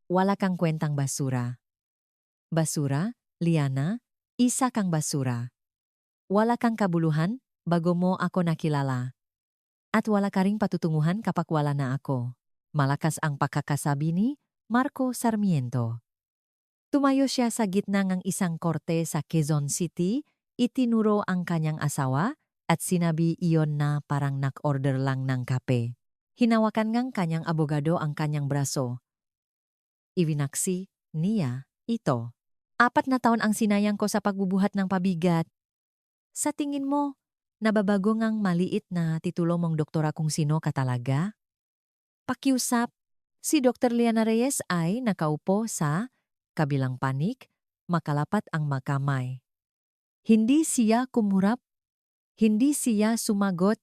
Wala kang kwentang basura. Basura, Liana, isa kang basura. Wala kang kabuluhan, bago mo ako nakilala. At wala ka ring patutunguhan kapag wala na ako. Malakas ang pagkakasabi ni Marco Sarmiento. Tumayo siya sa gitna ng isang korte sa Quezon City, itinuro ang kanyang asawa, at sinabi iyon na parang nak-order lang ng kape. Hinawakan ngang kanyang abogado ang kanyang braso. Ibinaksi niya ito. 4 na taon ang sinayang ko sa pagbubuhat ng pabigat. Sa tingin mo, nababago ngang maliit na titulo mong doktora kung sino ka talaga? Pakiusap, si Dr. Liana Reyes ay nakaupo sa kabilang panik, makalapat ang makamay. Hindi siya kumurap, hindi siya sumagot,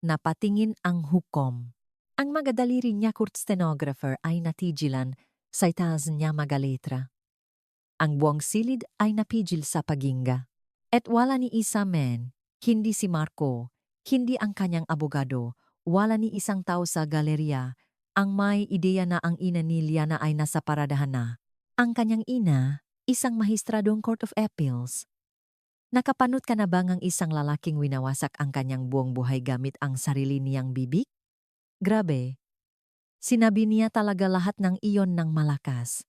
napatingin ang hukom. Ang magadaliri niya court stenographer ay natigilan sa itaas niya magaletra. Ang buong silid ay napigil sa paghinga. At wala ni isa men, hindi si Marco, hindi ang kanyang abogado, wala ni isang tao sa galerya, ang may ideya na ang ina ni Liana ay nasa paradahan na. Ang kanyang ina, isang mahistradong Court of Appeals. Nakapanot ka na ba ngang isang lalaking winawasak ang kanyang buong buhay gamit ang sarili niyang bibig? Grabe. Sinabi niya talaga lahat ng iyon ng malakas.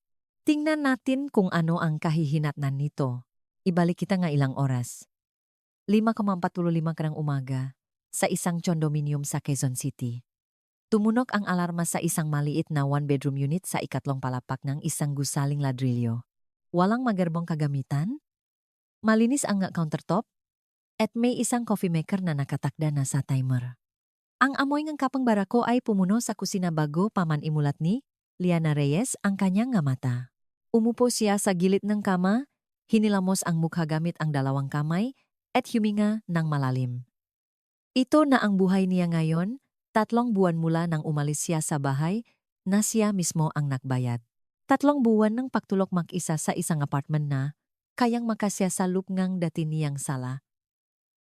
Tingnan natin kung ano ang kahihinatnan nito. Ibalik kita nga ilang oras. 5:45 ka ng umaga, sa isang condominium sa Quezon City. Tumunog ang alarma sa isang maliit na one-bedroom unit sa ikatlong palapak ng isang gusaling ladrilyo. Walang magarbong kagamitan, malinis ang countertop, at may isang coffee maker na nakatakda na sa timer. Ang amoy ng kapang barako ay pumuno sa kusina bago paman imulat ni Liana Reyes ang kanyang nga mata. Umupo siya sa gilid ng kama, hinilamos ang mukha gamit ang dalawang kamay, at huminga ng malalim. Ito na ang buhay niya ngayon, 3 buwan mula nang umalis siya sa bahay na siya mismo ang nakbayad. 3 buwan ng pagtulok mag-isa sa isang apartment na kayang makasya sa lupngang dati niyang sala.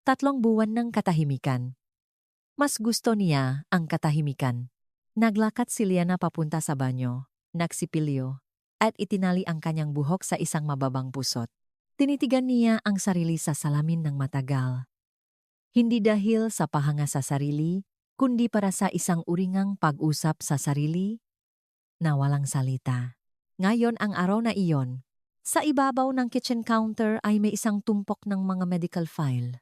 3 buwan ng katahimikan. Mas gusto niya ang katahimikan. Naglakad si Liana papunta sa banyo, nagsipilyo, at itinali ang kanyang buhok sa isang mababang pusot. Tinitigan niya ang sarili sa salamin ng matagal. Hindi dahil sa pahanga sa sarili, kundi para sa isang uringang pag-usap sa sarili na walang salita. Ngayon ang araw na iyon, sa ibabaw ng kitchen counter ay may isang tumpok ng mga medical file.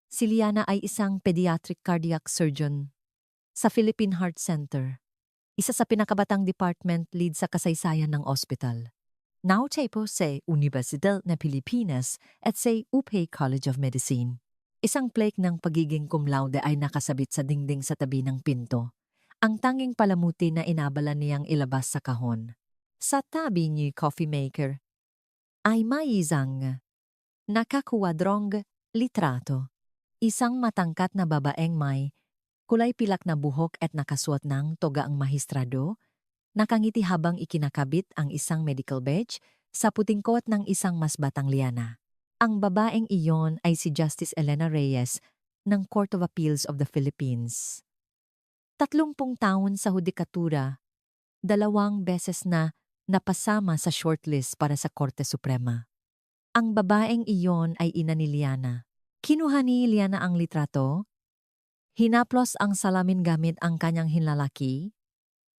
Si Liana ay isang pediatric cardiac surgeon sa Philippine Heart Center, isa sa pinakabatang department lead sa kasaysayan ng ospital. Nauchay po sa Universidad na Pilipinas at sa Upay College of Medicine. Isang plaque ng pagiging cum laude ay nakasabit sa dingding sa tabi ng pinto. Ang tanging palamuti na inabala niyang ilabas sa kahon. Sa tabi ni coffee maker ay may isang nakakwadrong litrato. Isang matangkat na babaeng may kulay pilak na buhok at nakasuot ng toga ang mahistrado, nakangiti habang ikinakabit ang isang medical badge sa puting coat ng isang mas batang Liana. Ang babaeng iyon ay si Justice Elena Reyes ng Court of Appeals of the Philippines. 30 taon sa hudikatura, 2 beses na napasama sa shortlist para sa Korte Suprema. Ang babaeng iyon ay ina ni Liana. Kinuha ni Liana ang litrato, hinaplos ang salamin gamit ang kanyang hinlalaki,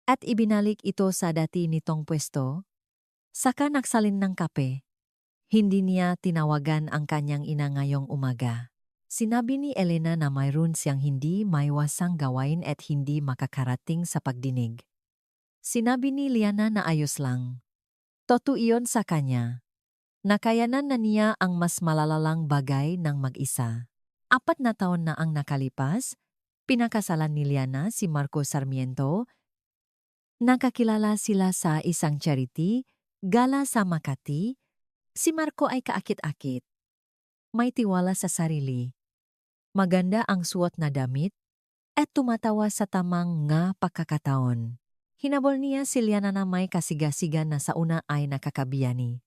at ibinalik ito sa dati nitong pwesto. Saka nagsalin ng kape. Hindi niya tinawagan ang kanyang ina ngayong umaga. Sinabi ni Elena na mayroon siyang hindi maiwasang gawain at hindi makakarating sa pagdinig. Sinabi ni Liana na ayos lang. Totoo iyon sa kanya. Nakayanan na niya ang mas malalalang bagay ng mag-isa. 4 na taon na ang nakalipas, pinakasalan ni Liana si Marco Sarmiento. Nakakilala sila sa isang charity, gala sa Makati. Si Marco ay kaakit-akit. May tiwala sa sarili. Maganda ang suot na damit at tumatawa sa tamang nga pagkakataon. Hinabol niya si Liana na may kasigasigan na sa una ay nakakabiyani.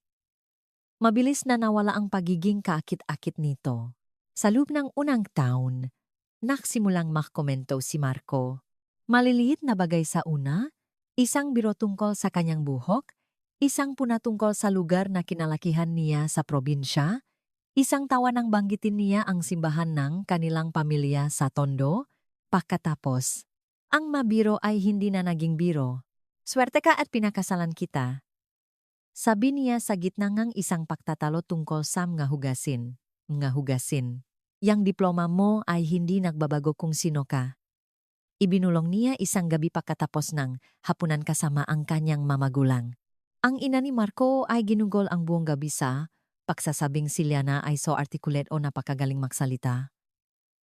Mabilis na nawala ang pagiging kaakit-akit nito. Sa loob ng unang taon, naksimulang makomento si Marco. Maliliit na bagay sa una, Isang biro tungkol sa kanyang buhok, isang puna tungkol sa lugar na kinalakihan niya sa probinsya, isang tawa nang banggitin niya ang simbahan ng kanilang pamilya sa Tondo. Pagkatapos, ang mabiro ay hindi na naging biro. Swerte ka at pinakasalan kita. Sabi niya sa gitna ng isang pagtatalo tungkol sa mga hugasin. Mga hugasin. Yang diploma mo ay hindi nagbabago kung sino ka. Ibinulong niya isang gabi pagkatapos ng hapunan kasama ang kanyang mamagulang. Ang ina ni Marco ay ginugol ang buong gabi sa pagsasabing si Liana ay so articulate o napakagaling magsalita.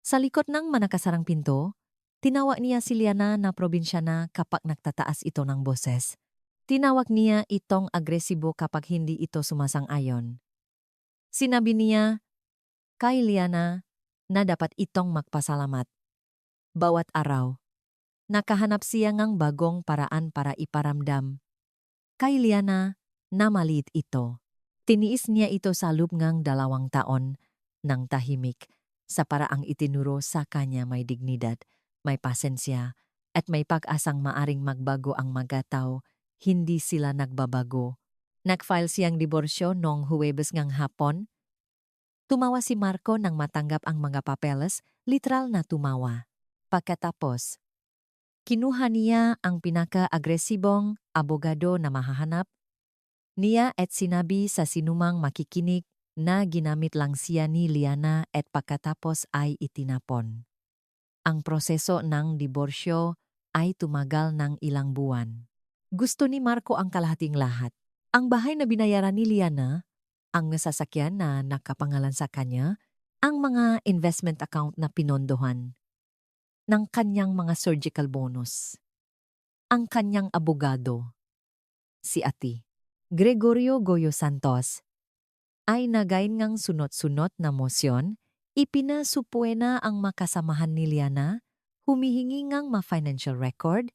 Sa likod ng manakasarang pinto, tinawa niya si Liana na probinsyana kapag nagtataas ito ng boses. Tinawag niya itong agresibo kapag hindi ito sumasang-ayon. Sinabi niya kay Liana na dapat itong magpasalamat. Bawat araw, nakahanap siya ng bagong paraan para iparamdam kay Liana na maliit ito. Tiniis niya ito sa loob ng 2 taon ng tahimik sa paraang itinuro sa kanya may dignidad, may pasensya, at may pag-asang maaring magbago ang mga tao. Hindi sila nagbabago. Nag-file siyang diborsyo noong Huwebes ngang hapon. Tumawa si Marco nang matanggap ang mga papeles, literal na tumawa. Pagkatapos, kinuha niya ang pinaka-agresibong abogado na mahahanap niya at sinabi sa sinumang makikinig na ginamit lang siya ni Liana at pagkatapos ay itinapon. Ang proseso ng diborsyo ay tumagal ng ilang buwan. Gusto ni Marco ang kalahating lahat. Ang bahay na binayaran ni Liana, ang sasakyan na nakapangalan sa kanya, ang mga investment account na pinondohan ng kanyang mga surgical bonus. Ang kanyang abogado, si Ati Gregorio Goyo Santos, ay nagain ngang sunod-sunod na mosyon, ipinasupuena ang makasamahan ni Liana, humihingi ngang ma-financial record,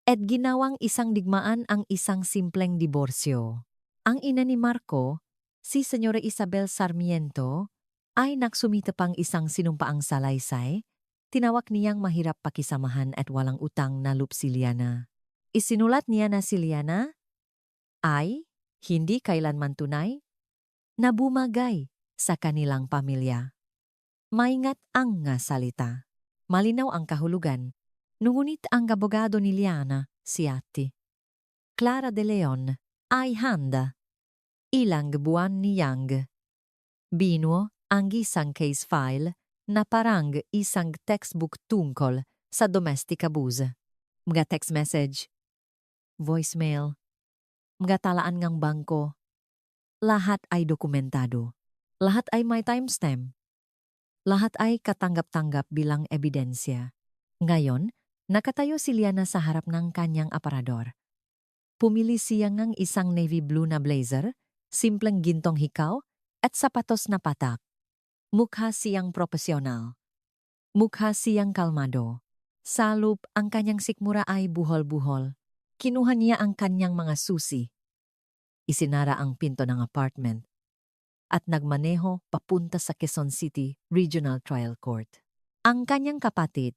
at ginawang isang digmaan ang isang simpleng diborsyo. Ang ina ni Marco, si Senyora Isabel Sarmiento, ay nagsumita pang isang sinumpaang salaysay, tinawag niyang mahirap pakisamahan at walang utang na loob si Liana. Isinulat niya na si Liana ay hindi kailanman tunay na bumagay sa kanilang pamilya. Maingat ang nga salita. Malinaw ang kahulugan. Ngunit ang abogado ni Liana, si Ati Clara de Leon, ay handa. Ilang buwan niyang binuo ang isang case file na parang isang textbook tungkol sa domestic abuse. Mga text message, voicemail, mga talaan ng bangko, lahat ay dokumentado. Lahat ay may timestamp. Lahat ay katanggap-tanggap bilang ebidensya. Ngayon, nakatayo si Liana sa harap ng kanyang aparador. Pumili siya ng isang navy blue na blazer, simpleng gintong hikaw, at sapatos na patak. Mukha siyang propesyonal. Mukha siyang kalmado. Sa loob, ang kanyang sikmura ay buhol-buhol. Kinuha niya ang kanyang mga susi. Isinara ang pinto ng apartment at nagmaneho papunta sa Quezon City Regional Trial Court. Ang kanyang kapatid,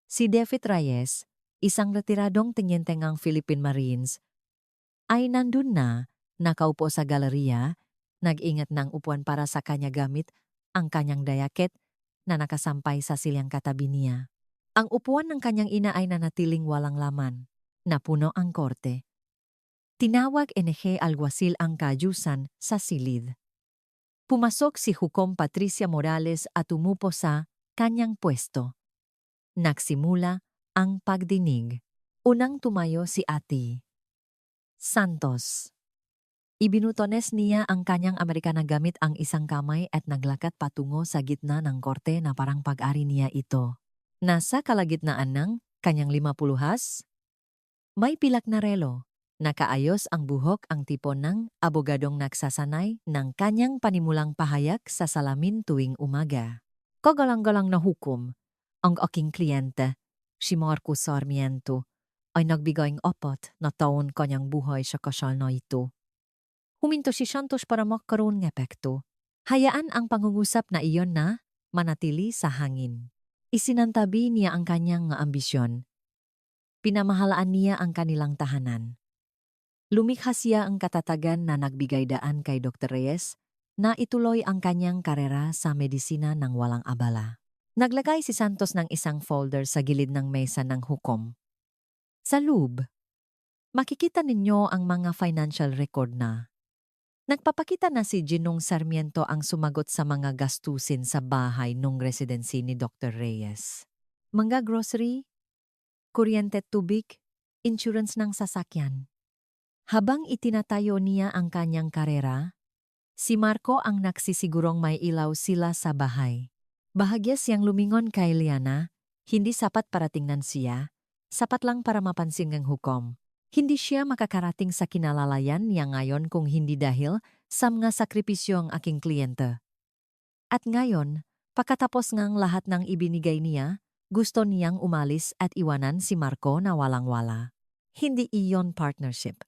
si David Reyes, isang retiradong tenyente ng Philippine Marines, ay nandun na, nakaupo sa galeriya, nag-ingat ng upuan para sa kanya gamit ang kanyang dayaket na nakasampay sa silyang katabi niya. Ang upuan ng kanyang ina ay nanatiling walang laman. Napuno ang korte. Tinawag NG Alguacil ang kaayusan sa silid. Pumasok si Hukom Patricia Morales at umupo sa kanyang pwesto. Nagsimula ang pagdinig. Unang tumayo si Ati Santos. Ibinutones niya ang kanyang Amerikana gamit ang isang kamay at naglakad patungo sa gitna ng korte na parang pag-ari niya ito. Nasa kalagitnaan ng kanyang 50-has, may pilak na relo. Nakaayos ang buhok ang tipo ng abogadong nagsasanay ng kanyang panimulang pahayag sa salamin tuwing umaga. Kagalang-galang na hukom, ang aking kliyente, si Marco Sarmiento, ay nagbigay ng 4 na taon kanyang buhay sa kasal na ito. Huminto si Santos para magkaroon ng epekto. Hayaan ang pangungusap na iyon na manatili sa hangin. Isinantabi niya ang kanyang ambisyon. Pinamahalaan niya ang kanilang tahanan. Lumikha siya ang katatagan na nagbigay daan kay Dr. Reyes na ituloy ang kanyang karera sa medisina ng walang abala. Naglagay si Santos ng isang folder sa gilid ng mesa ng hukom. Sa loob, makikita ninyo ang mga financial record na. Nagpapakita na si Ginong Sarmiento ang sumagot sa mga gastusin sa bahay nung residency ni Dr. Reyes. Mga grocery, kuryente at tubig, insurance ng sasakyan. Habang itinatayo niya ang kanyang karera, si Marco ang nagsisigurong may ilaw sila sa bahay. Bahagya siyang lumingon kay Liana, hindi sapat para tingnan siya, sapat lang para mapansin ng hukom. Hindi siya makakarating sa kinalalayan niya ngayon kung hindi dahil sa mga sakripisyo ang aking kliyente. At ngayon, pagkatapos ngang lahat ng ibinigay niya, gusto niyang umalis at iwanan si Marco na walang-wala. Hindi iyon partnership.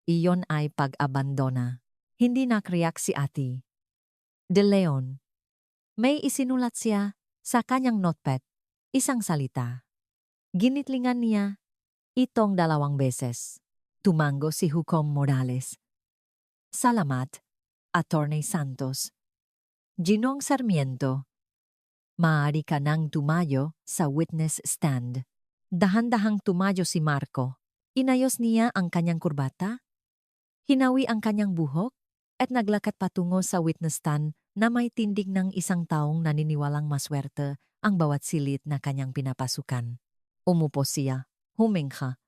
Iyon ay pag-abandona. Hindi nakreak si Ate De Leon. May isinulat siya sa kanyang notepad, isang salita. Ginitlingan niya itong 2 beses. Tumango si Hukom Morales. Salamat, Attorney Santos. Ginong Sarmiento, maaari ka nang tumayo sa witness stand. Dahan-dahang tumayo si Marco. Inayos niya ang kanyang kurbata, hinawi ang kanyang buhok, at naglakad patungo sa witness stand na may tindig ng isang taong naniniwalang maswerte ang bawat silid na kanyang pinapasukan. Umupo siya, humingha,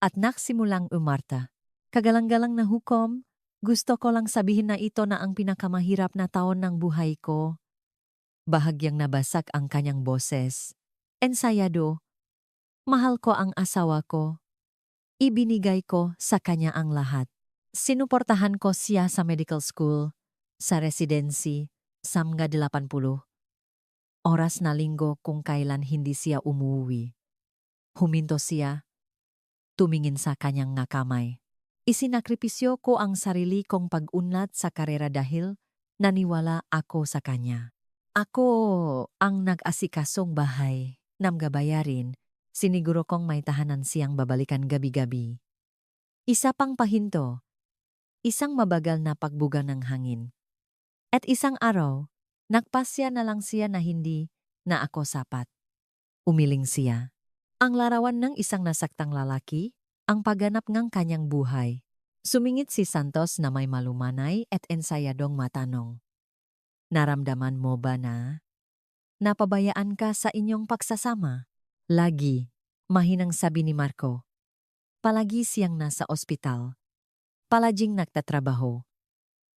at nagsimulang umarta. Kagalang-galang na hukom, gusto ko lang sabihin na ito na ang pinakamahirap na taon ng buhay ko. Bahagyang nabasak ang kanyang boses. Ensayado, mahal ko ang asawa ko. Ibinigay ko sa kanya ang lahat. Sinuportahan ko siya sa medical school, sa residency, sa mga 80 oras na linggo kung kailan hindi siya umuwi. Huminto siya, tumingin sa kanyang nga kamay. Isinakripisyo ko ang sarili kong pag-unlad sa karera dahil naniwala ako sa kanya. Ako ang nag-asikasong bahay, namgabayarin, siniguro kong may tahanan siyang babalikan gabi-gabi. Isa pang pahinto, isang mabagal na pagbuga ng hangin. At isang araw, nagpasya na lang siya na hindi na ako sapat. Umiling siya. Ang larawan ng isang nasaktang lalaki, ang pagganap ng kanyang buhay. Sumingit si Santos na may malumanay at ensayadong matanong. Naramdaman mo ba na napabayaan ka sa inyong pagsasama? Lagi, mahinang sabi ni Marco. Palagi siyang nasa ospital. Palaging nagtatrabaho.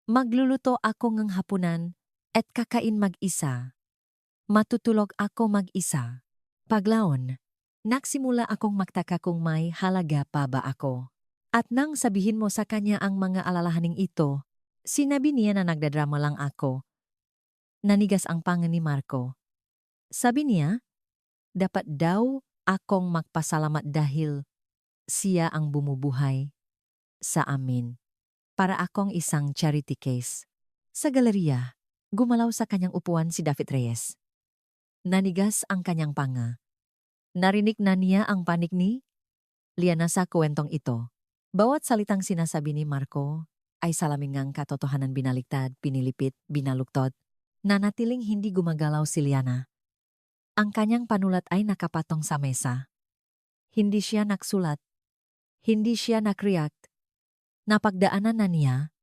Magluluto ako ng hapunan at kakain mag-isa. Matutulog ako mag-isa. Paglaon, nagsimula akong magtaka kung may halaga pa ba ako. At nang sabihin mo sa kanya ang mga alalahaning ito, sinabi niya na nagdadrama lang ako. Nanigas ang panga ni Marco. Sabi niya, dapat daw akong magpasalamat dahil siya ang bumubuhay sa amin. Para akong isang charity case. Sa galeriya, gumalaw sa kanyang upuan si David Reyes. Nanigas ang kanyang panga. Narinig na niya ang panik ni Liana sa kwentong ito. Bawat salitang sinasabi ni Marco ay salamingang katotohanan binaliktad, pinilipit, binaluktot, na natiling hindi gumagalaw si Liana. Ang kanyang panulat ay nakapatong sa mesa. Hindi siya nagsulat. Hindi siya nag-react. Napagdaanan na niya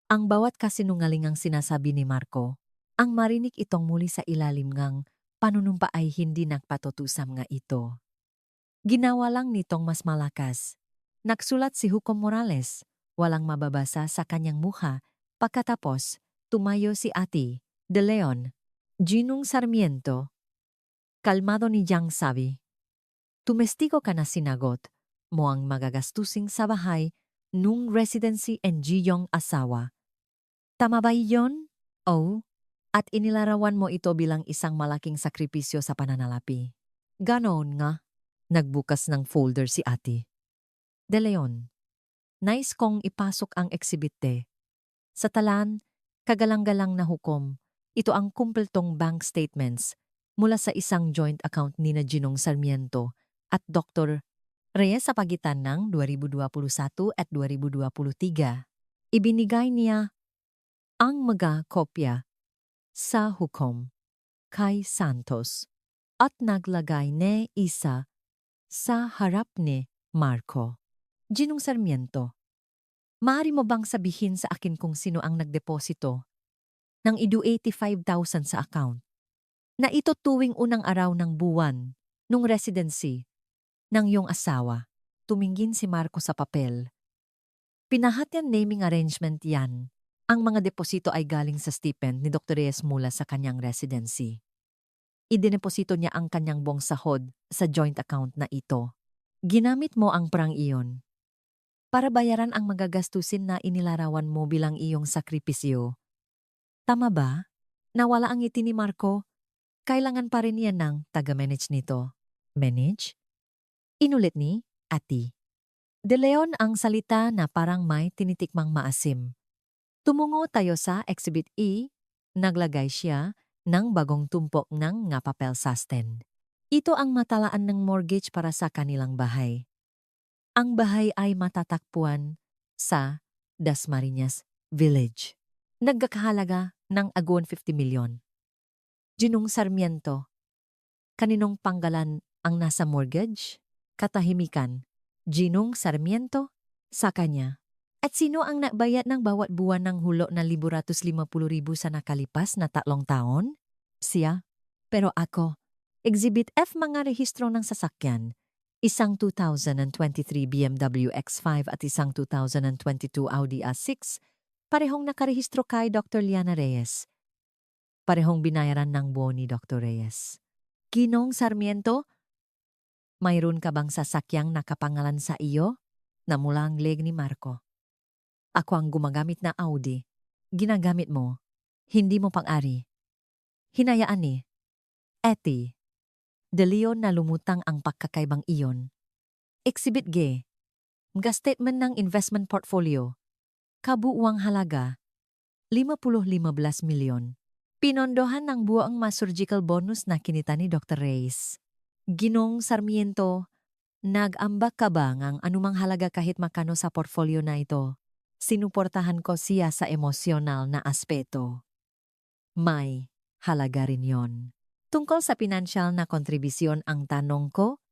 ang bawat kasinungalingang sinasabi ni Marco. Ang marinig itong muli sa ilalim ngang panunumpa ay hindi nagpatutusam nga ito. Ginawa lang nitong mas malakas. Nagsulat si Hukom Morales, walang mababasa sa kanyang mukha. Pagkatapos, tumayo si Ate De Leon. Ginong Sarmiento. Kalmado ni Jiang sabi. Tumestiko ka na sinagot mo ang magagastusing sa bahay nung residency and Giyong asawa. Tama ba iyon? Oh, at inilarawan mo ito bilang isang malaking sakripisyo sa pananalapi. Ganoon nga. Nagbukas ng folder si Ate De Leon. Nais kong ipasok ang eksibite. Sa talan, kagalang-galang na hukom, ito ang kumpletong bank statements mula sa isang joint account ni na Ginong Sarmiento at Dr. Reyes sa pagitan ng 2021 at 2023. Ibinigay niya ang mga kopya sa hukom kay Santos at naglagay ni isa sa harap ni Marco. Ginong Sarmiento, maaari mo bang sabihin sa akin kung sino ang nagdeposito ng idu 85,000 sa account na ito tuwing unang araw ng buwan nung residency ng iyong asawa? Tumingin si Marco sa papel. Pinahatyan naming arrangement yan. Ang mga deposito ay galing sa stipend ni Dr. Reyes mula sa kanyang residency. Idineposito niya ang kanyang buong sahod sa joint account na ito. Ginamit mo ang perang iyon para bayaran ang magagastusin na inilarawan mo bilang iyong sakripisyo. Tama ba? Nawala ang ngiti ni Marco. Kailangan pa rin yan ng taga-manage nito. Manage? Inulit ni Ati. De Leon ang salita na parang may tinitikmang maasim. Tumungo tayo sa Exhibit E. Naglagay siya ng bagong tumpok ng nga papel sa stand. Ito ang matalaan ng mortgage para sa kanilang bahay. Ang bahay ay matatakpuan sa Dasmariñas Village. Nagkakahalaga ng agon 50 milyon. Ginong Sarmiento, kaninong panggalan ang nasa mortgage? Katahimikan. Ginong Sarmiento, sa kanya. At sino ang nagbayad ng bawat buwan ng hulo na 150,000 sa nakalipas na 3 taon? Siya. Pero ako, Exhibit F mga rehistro ng sasakyan. Isang 2023 BMW X5 at isang 2022 Audi A6, parehong nakarehistro kay Dr. Liana Reyes. Parehong binayaran ng buo ni Dr. Reyes. Ginong Sarmiento, mayroon ka bang sasakyang nakapangalan sa iyo? Namulang leg ni Marco. Ako ang gumagamit na Audi. Ginagamit mo. Hindi mo pang-ari. Hinayaan ni Eti. De Leon na lumutang ang pagkakaibang iyon. Exhibit G. Mga statement ng investment portfolio. Kabuuang halaga. 15 milyon. Pinondohan ng buo ang surgical bonus na kinita ni Dr. Reyes. Ginong Sarmiento, nag-ambak ka ba ng anumang halaga kahit makano sa portfolio na ito? Sinuportahan ko siya sa emosyonal na aspeto. May halaga rin yon. Tungkol sa pinansyal na kontribisyon ang tanong ko?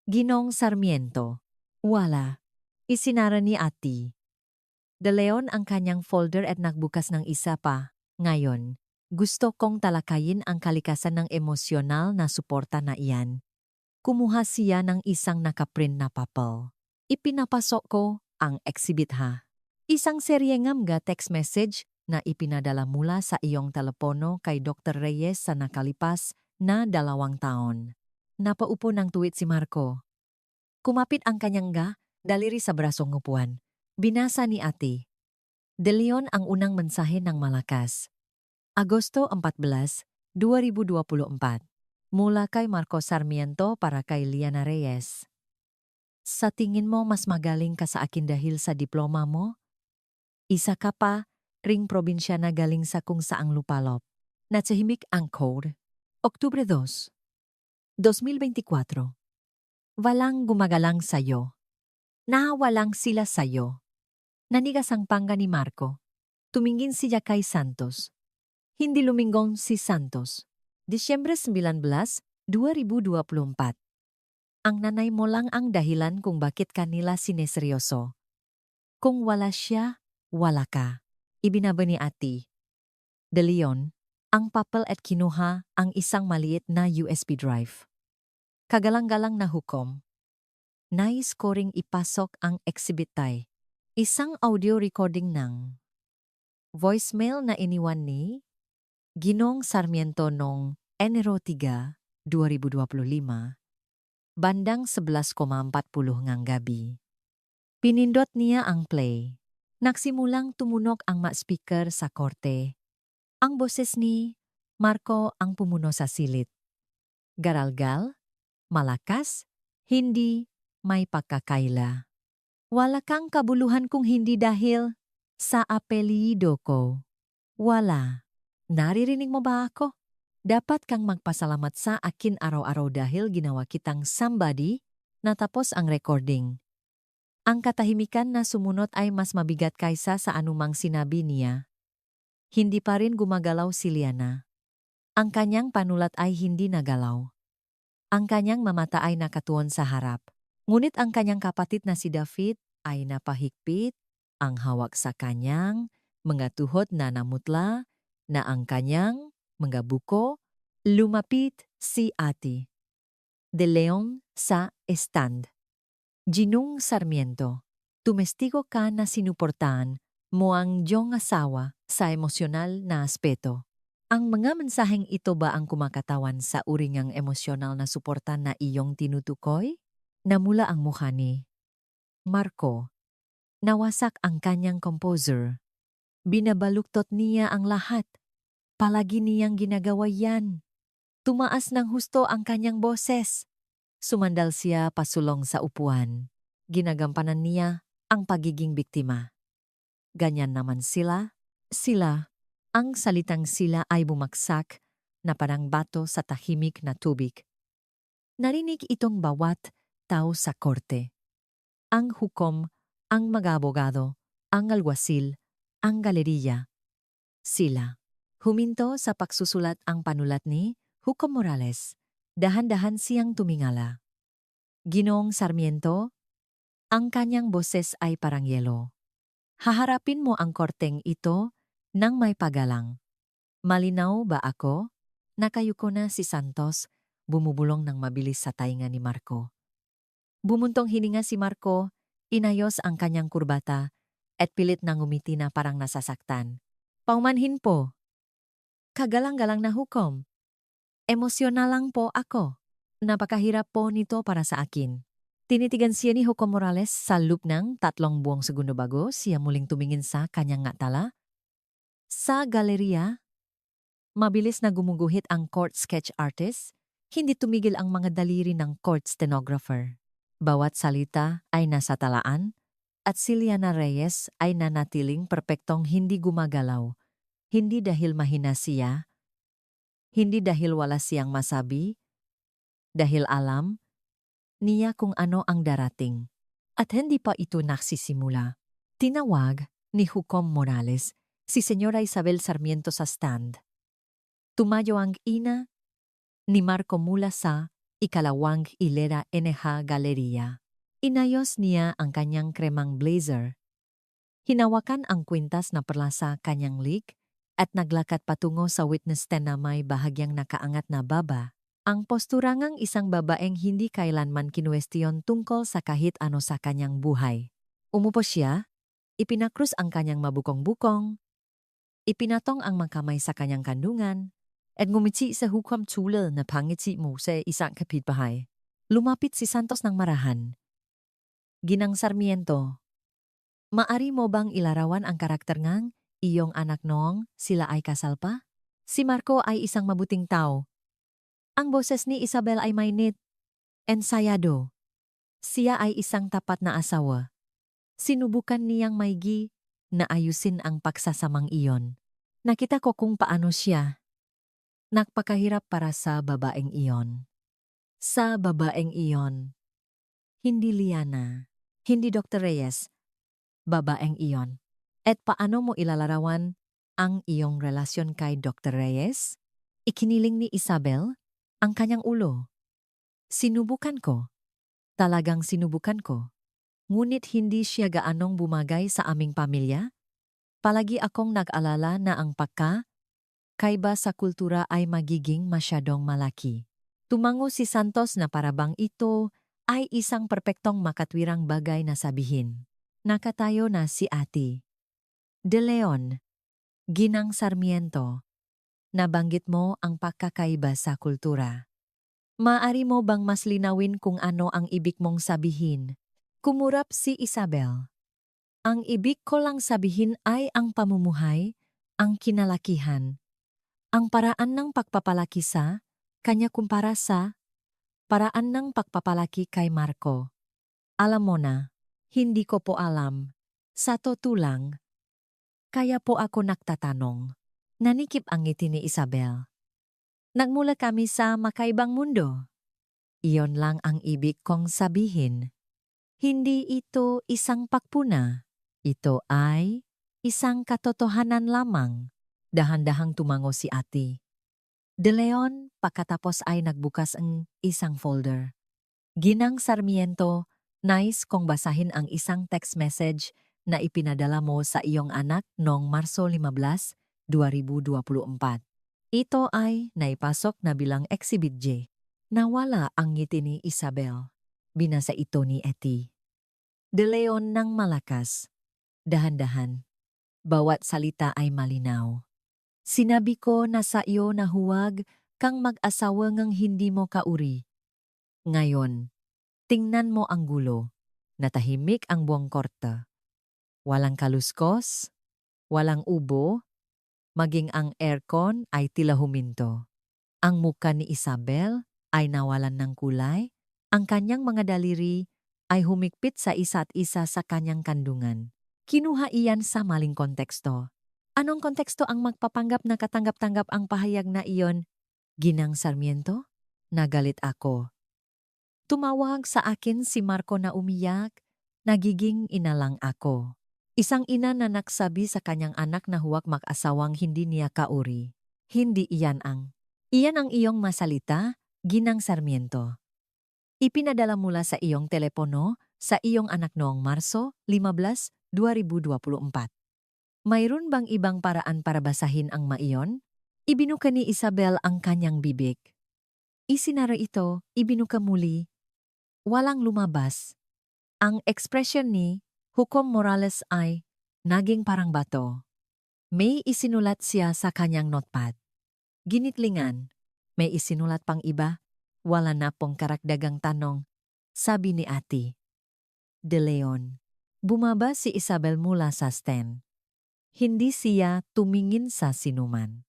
Ginong Sarmiento, wala. Isinara ni Ati. De Leon ang kanyang folder at nagbukas ng isa pa. Ngayon, gusto kong talakayin ang kalikasan ng emosyonal na suporta na iyan. Kumuha siya ng isang nakaprint na papel. Ipinapasok ko ang exhibit ha. Isang serye ng mga text message na ipinadala mula sa iyong telepono kay Dr. Reyes sa nakalipas na 2 taon. Napaupo ng tuwid si Marco. Kumapit ang kanyang daliri sa brasong upuan. Binasa ni Ate. De Leon ang unang mensahe ng malakas. Agosto 14, 2024. Mula kay Marco Sarmiento para kay Liana Reyes. Sa tingin mo mas magaling ka sa akin dahil sa diploma mo? Isa ka pa, ring probinsya na galing sa kung saang lupalop. Natsahimik ang code. Oktubre 2, 2024. Walang gumagalang sa'yo. Nawalang sila sa'yo. Nanigas ang panga ni Marco. Tumingin siya kay Santos. Hindi lumingon si Santos. Disyembre 19, 2024. Ang nanay mo lang ang dahilan kung bakit kanila sineseryoso. Kung wala siya, wala ka. Ibinaba ni Ati. De Leon, ang papel at kinuha ang isang maliit na USB drive. Kagalang-galang na hukom. Nais ko ring ipasok ang exhibit tay. Isang audio recording ng voicemail na iniwan ni Ginong Sarmiento noong Enero 3, 2025, bandang 11:40 ng gabi. Pinindot niya ang play. Nagsimulang tumunog ang speaker sa korte. Ang boses ni Marco ang pumuno sa silid. Garalgal, malakas, hindi may pagkakaila. Wala kang kabuluhan kung hindi dahil sa apelyido ko. Wala. Naririnig mo ba ako? Dapat kang magpasalamat sa akin araw-araw dahil ginawa kitang somebody. Natapos ang recording. Ang katahimikan na sumunod ay mas mabigat kaysa sa anumang sinabi niya. Hindi pa rin gumagalaw si Liana. Ang kanyang panulat ay hindi nagalaw. Ang kanyang mamata ay nakatuon sa harap. Ngunit ang kanyang kapatid na si David ay napahigpit, ang hawak sa kanyang mga tuhod na namutla, na ang kanyang mga buko, lumapit si Ate De Leon sa stand. Ginong Sarmiento, tumestigo ka na sinuportahan mo ang iyong asawa sa emosyonal na aspeto. Ang mga mensaheng ito ba ang kumakatawan sa uri ngang emosyonal na suporta na iyong tinutukoy? Namula ang mukha ni Marco. Nawasak ang kanyang composer. Binabaluktot niya ang lahat. Palagi niyang ginagawa yan. Tumaas ng husto ang kanyang boses. Sumandal siya pasulong sa upuan. Ginagampanan niya ang pagiging biktima. Ganyan naman sila. Ang salitang sila ay bumaksak na parang bato sa tahimik na tubig. Narinig itong bawat tao sa korte. Ang hukom, ang mag-abogado, ang alwasil, ang galeriya. Sila. Huminto sa pagsusulat ang panulat ni Hukom Morales. Dahan-dahan siyang tumingala. Ginoong Sarmiento, ang kanyang boses ay parang yelo. Haharapin mo ang korteng ito nang may pagalang. Malinaw ba ako? Nakayuko na si Santos, bumubulong ng mabilis sa tainga ni Marco. Bumuntong hininga si Marco, inayos ang kanyang kurbata, at pilit na ngumiti na parang nasasaktan. Paumanhin po. Kagalang-galang na hukom. Emosyonal lang po ako. Napakahirap po nito para sa akin. Tinitigan siya ni Hukom Morales sa loop ng 3 buong segundo bago siya muling tumingin sa kanyang tala. Sa galeriya, mabilis na gumuguhit ang court sketch artist, hindi tumigil ang mga daliri ng court stenographer. Bawat salita ay nasa talaan, at si Liana Reyes ay nanatiling perpektong hindi gumagalaw. Hindi dahil mahina siya, hindi dahil wala siyang masabi, dahil alam niya kung ano ang darating. At hindi pa ito nagsisimula. Tinawag ni Hukom Morales si Senyora Isabel Sarmiento sa stand. Tumayo ang ina ni Marco mula sa ikalawang hilera NH Galleria. Inayos niya ang kanyang kremang blazer. Hinawakan ang kwintas na perla sa kanyang lig at naglakad patungo sa witness stand na may bahagyang nakaangat na baba. Ang posturangang isang babaeng hindi kailanman kinuwestiyon tungkol sa kahit ano sa kanyang buhay. Umupo siya, ipinakrus ang kanyang mabukong-bukong, ipinatong ang makamay sa kanyang kandungan, at ngumiti sa hukom tulad na pangiti mo sa isang kapitbahay. Lumapit si Santos ng marahan. Ginang Sarmiento, maari mo bang ilarawan ang karakter ngang iyong anak noong sila ay kasal pa? Si Marco ay isang mabuting tao. Ang boses ni Isabel ay mainit, ensayado. Siya ay isang tapat na asawa. Sinubukan niyang maigi na ayusin ang pagsasamang iyon. Nakita ko kung paano siya nagpakahirap para sa babaeng iyon. Sa babaeng iyon. Hindi Liana, hindi Dr. Reyes, babaeng iyon. At paano mo ilalarawan ang iyong relasyon kay Dr. Reyes? Ikiniling ni Isabel ang kanyang ulo. Sinubukan ko. Talagang sinubukan ko. Ngunit hindi siya gaanong bumagay sa aming pamilya. Palagi akong nag-alala na ang kaiba sa kultura ay magiging masyadong malaki. Tumango si Santos na parabang ito ay isang perpektong makatwirang bagay na sabihin. Nakatayo na si Ate De Leon, Ginang Sarmiento. Nabanggit mo ang pagkakaiba sa kultura. Maari mo bang mas linawin kung ano ang ibig mong sabihin? Kumurap si Isabel. Ang ibig ko lang sabihin ay ang pamumuhay, ang kinalakihan, ang paraan ng pagpapalaki sa kanya kumpara sa paraan ng pagpapalaki kay Marco. Alam mo na, hindi ko po alam. Sa totoo lang, kaya po ako nagtatanong. Nanikip ang ngiti ni Isabel. Nagmula kami sa makaibang mundo. Iyon lang ang ibig kong sabihin. Hindi ito isang pakpuna. Ito ay isang katotohanan lamang. Dahan-dahang tumango si ate. De Leon pagkatapos ay nagbukas ang isang folder. Ginang Sarmiento, nais kong basahin ang isang text message na ipinadala mo sa iyong anak noong Marso 15, 2024. Ito ay naipasok na bilang Exhibit J. Nawala ang ngiti ni Isabel. Binasa ito ni Etty. De Leon ng malakas. Dahan-dahan. Bawat salita ay malinaw. Sinabi ko na sa iyo na huwag kang mag-asawa ngang hindi mo kauri. Ngayon, tingnan mo ang gulo. Natahimik ang buong korte. Walang kaluskos, walang ubo, maging ang aircon ay tila huminto. Ang muka ni Isabel ay nawalan ng kulay, ang kanyang mga daliri ay humigpit sa isa't isa sa kanyang kandungan. Kinuha iyan sa maling konteksto. Anong konteksto ang magpapanggap na katanggap-tanggap ang pahayag na iyon? Ginang Sarmiento? Nagalit ako. Tumawag sa akin si Marco na umiyak. Nagiging ina lang ako. Isang ina na nagsabi sa kanyang anak na huwag mag-asawang hindi niya kauri. Hindi iyan ang iyong masalita, Ginang Sarmiento. Ipinadala mula sa iyong telepono sa iyong anak noong Marso 15, 2024. Mayroon bang ibang paraan para basahin ang maiyon? Ibinuka ni Isabel ang kanyang bibig. Isinara ito, ibinuka muli. Walang lumabas. Ang ekspresyon ni Hukom Morales ay naging parang bato. May isinulat siya sa kanyang notepad. Ginitlingan. May isinulat pang iba. Wala na pong karagdagang tanong. Sabi ni ate. De Leon. Bumaba si Isabel mula sa stand. Hindi siya tumingin sa sinuman.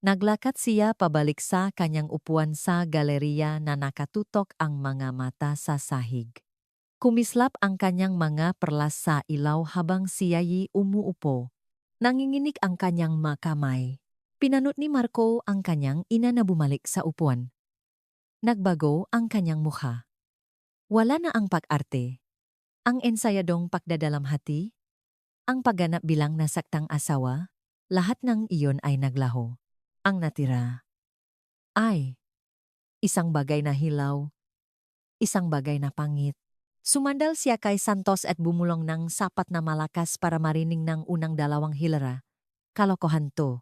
Naglakad siya pabalik sa kanyang upuan sa galeriya na nakatutok ang mga mata sa sahig. Kumislap ang kanyang mga perlas sa ilaw habang siya'y umuupo. Nanginginig ang kanyang makamay. Pinanot ni Marco ang kanyang ina na bumalik sa upuan. Nagbago ang kanyang mukha. Wala na ang pag-arte. Ang ensayadong pagdadalamhati. Ang pagganap bilang nasaktang asawa. Lahat ng iyon ay naglaho. Ang natira ay isang bagay na hilaw, isang bagay na pangit. Sumandal siya kay Santos at bumulong ng sapat na malakas para marinig ng unang dalawang hilera. Kalokohan to.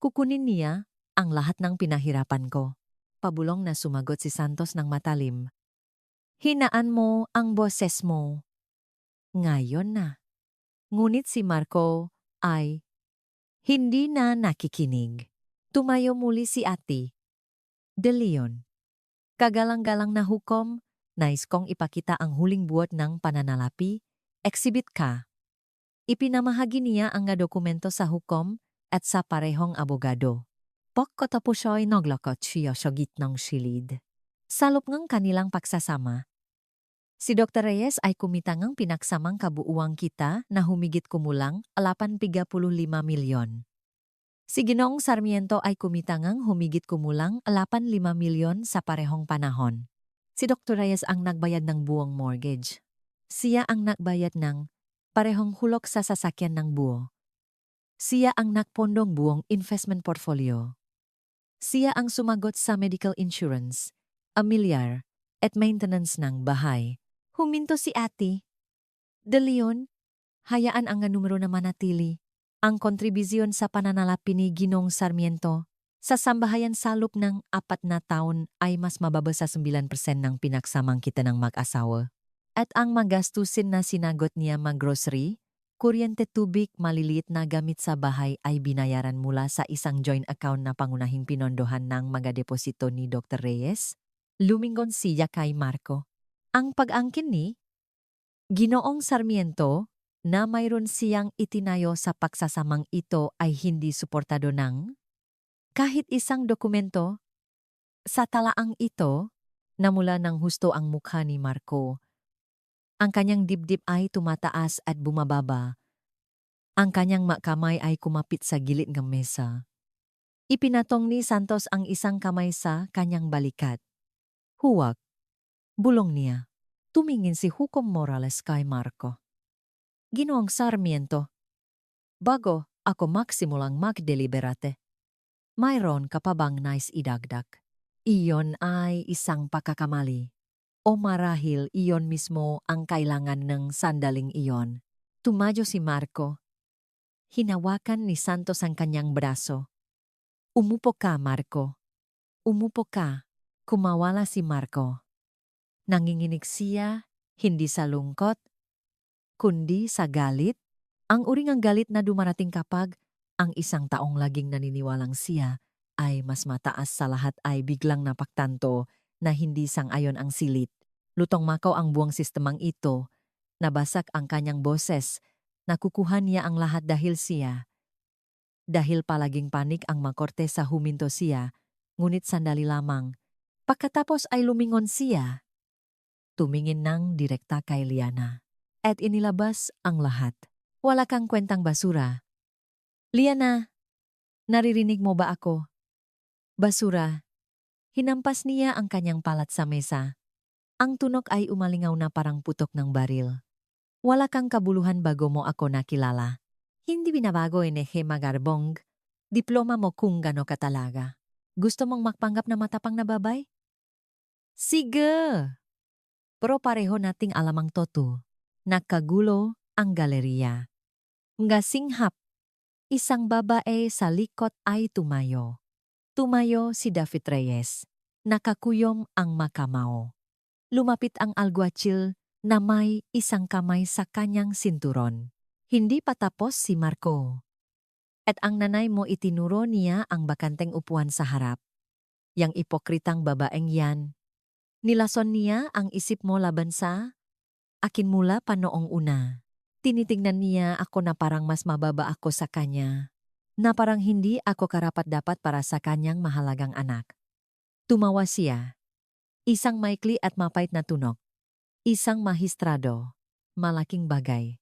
Kukunin niya ang lahat ng pinahirapan ko. Pabulong na sumagot si Santos ng matalim. Hinaan mo ang boses mo. Ngayon na. Ngunit si Marco ay hindi na nakikinig. Tumayo muli si ate. De Leon. Kagalang-galang na hukom, nais kong ipakita ang huling buot ng pananalapi, Exhibit K. Ipinamahagi niya ang nga dokumento sa hukom at sa parehong abogado. Pagkatapos siya'y naglakad siya sa gitnang silid. Salop ng kanilang pagsasama. Si Dr. Reyes ay kumitangang pinaksamang kabuuang kita na humigit kumulang 8.35 milyon. Si Ginoong Sarmiento ay kumitangang humigit kumulang 8.5 milyon sa parehong panahon. Si Dr. Reyes ang nagbayad ng buong mortgage. Siya ang nagbayad ng parehong hulog sa sasakyan ng buo. Siya ang nagpondong buong investment portfolio. Siya ang sumagot sa medical insurance, amilyar, at maintenance ng bahay. Huminto si ate. De Leon, hayaan ang nga numero na manatili. Ang kontribusyon sa pananalapi ni Ginong Sarmiento sa sambahayan salop ng 4 na taon ay mas mababa sa 9% ng pinaksamang kita ng mag-asawa. At ang magastusin na sinagot niya mag-grocery, kuryente, tubig, maliliit na gamit sa bahay ay binayaran mula sa isang joint account na pangunahing pinondohan ng mga deposito ni Dr. Reyes. Lumingon siya kay Marco. Ang pag-angkin ni Ginoong Sarmiento na mayroon siyang itinayo sa pagsasamang ito ay hindi suportado ng kahit isang dokumento. Sa talaang ito, namula ng husto ang mukha ni Marco. Ang kanyang dibdib ay tumataas at bumababa. Ang kanyang makamay ay kumapit sa gilid ng mesa. Ipinatong ni Santos ang isang kamay sa kanyang balikat. Huwag. Bulong niya. Tumingin si Hukom Morales kay Marco. Ginoong Sarmiento. Bago ako maksimulang magdeliberate. Mayroon ka pa bang nais idagdag? Iyon ay isang pagkakamali. O marahil iyon mismo ang kailangan ng sandaling iyon. Tumadyo si Marco. Hinawakan ni Santos ang kanyang braso. Umupo ka, Marco. Umupo ka. Kumawala si Marco. Nanginginig siya, hindi sa lungkot, kundi sa galit. Ang uring ang galit na dumarating kapag ang isang taong laging naniniwalang siya ay mas mataas sa lahat ay biglang napaktanto na hindi sang-ayon ang silit. Lutong makaw ang buong sistemang ito, nabasak ang kanyang boses, nakukuha niya ang lahat dahil siya. Dahil palaging panik ang makorte sa huminto siya, ngunit sandali lamang. Pagkatapos ay lumingon siya. Tumingin ng direkta kay Liana. At inilabas ang lahat. Wala kang kwentang basura. Liana, naririnig mo ba ako? Basura. Hinampas niya ang kanyang palat sa mesa. Ang tunog ay umalingaw na parang putok ng baril. Wala kang kabuluhan bago mo ako nakilala. Hindi binabago NG Magarbong. Diploma mo kung gano ka talaga. Gusto mong magpanggap na matapang na babay? Sige! Pero pareho nating alamang toto. Nakagulo ang galeriya. Nga singhap. Isang babae sa likod ay tumayo. Tumayo si David Reyes. Nakakuyom ang makamao. Lumapit ang alguacil na may isang kamay sa kanyang sinturon. Hindi pa tapos si Marco. At ang nanay mo itinuro niya ang bakanteng upuan sa harap. Yang ipokritang babaeng yan. Nilason niya ang isip mo laban sa akin mula pa noong una. Tinitingnan niya ako na parang mas mababa ako sa kanya. Na parang hindi ako karapat-dapat para sa kanyang mahalagang anak. Tumawa siya. Isang maikli at mapait na tunog. Isang mahistrado. Malaking bagay.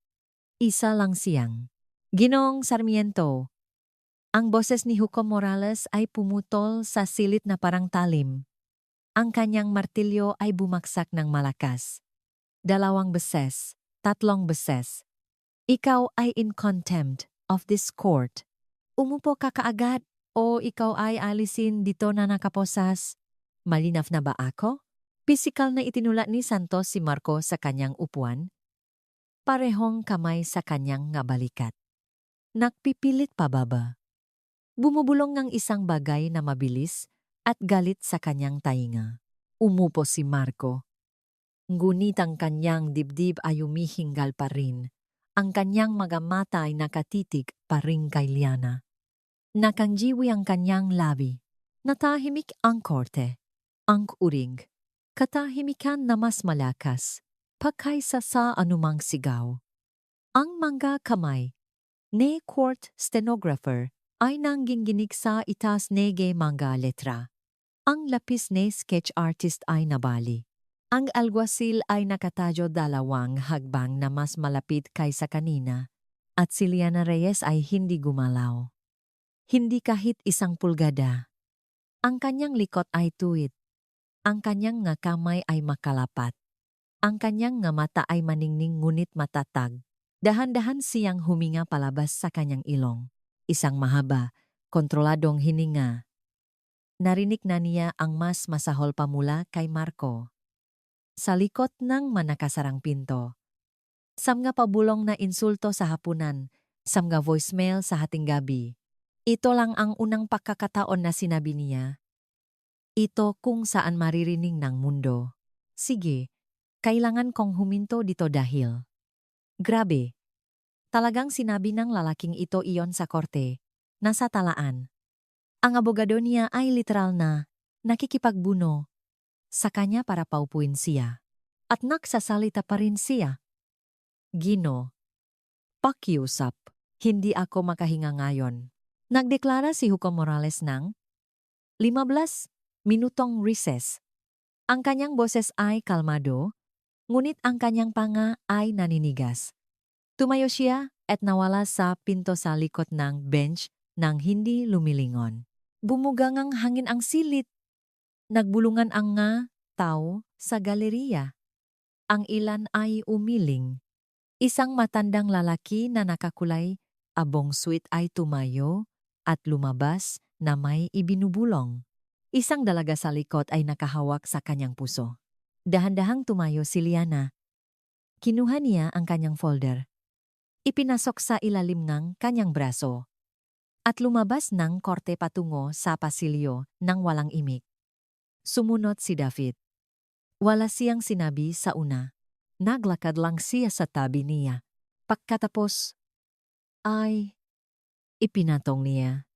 Isa lang siyang. Ginoong Sarmiento. Ang boses ni Hukom Morales ay pumutol sa silit na parang talim. Ang kanyang martilyo ay bumaksak ng malakas. 2 beses, 3 beses. Ikaw ay in contempt of this court. Umupo ka kaagad o ikaw ay alisin dito na nakaposas. Malinaw na ba ako? Pisikal na itinula ni Santos si Marco sa kanyang upuan. Parehong kamay sa kanyang nga balikat. Nakpipilit pababa. Bumubulong ng isang bagay na mabilis at galit sa kanyang tainga. Umupo si Marco. Ngunit ang kanyang dibdib ay umihinggal pa rin. Ang kanyang mga mata ay nakatitig pa rin kay Liana. Nakangjiwi ang kanyang labi. Natahimik ang korte. Ang uring. Katahimikan na mas malakas. Pagkaysa sa anumang sigaw. Ang mga kamay ni court stenographer ay nangginginig sa itaas nege mga letra. Ang lapis ni sketch artist ay nabali. Ang alguacil ay nakatayo 2 hagbang na mas malapit kaysa kanina. At si Liana Reyes ay hindi gumalaw. Hindi kahit 1 pulgada. Ang kanyang likod ay tuwid. Ang kanyang nga kamay ay makalapat. Ang kanyang nga mata ay maningning ngunit matatag. Dahan-dahan siyang huminga palabas sa kanyang ilong. Isang mahaba, kontroladong hininga. Narinig na niya ang mas masahol pa mula kay Marco. Sa likod ng manakasarang pinto. Samga pabulong na insulto sa hapunan, samga voicemail sa hating gabi. Ito lang ang unang pagkakataon na sinabi niya. Ito kung saan maririnig ng mundo. Sige, kailangan kong huminto dito dahil. Grabe. Talagang sinabi ng lalaking ito iyon sa korte, nasa talaan. Ang abogado niya ay literal na nakikipagbuno sa kanya para paupuin siya. At nagsasalita pa rin siya. Gino, pakiusap, hindi ako makahinga ngayon. Nagdeklara si Hukom Morales ng 15 minutong recess. Ang kanyang boses ay kalmado, ngunit ang kanyang panga ay naninigas. Tumayo siya at nawala sa pinto sa likod ng bench nang hindi lumilingon. Bumugangang hangin ang silit. Nagbulungan ang nga tao sa galeriya. Ang ilan ay umiling. Isang matandang lalaki na nakakulay, abong sweet ay tumayo at lumabas na may ibinubulong. Isang dalaga sa likod ay nakahawak sa kanyang puso. Dahan-dahang tumayo si Liana. Kinuha niya ang kanyang folder. Ipinasok sa ilalim ng kanyang braso. At lumabas ng korte patungo sa pasilyo nang walang imik. Sumunod si David. Wala siyang sinabi sa una. Naglakad lang siya sa tabi niya. Pagkatapos, ay ipinatong niya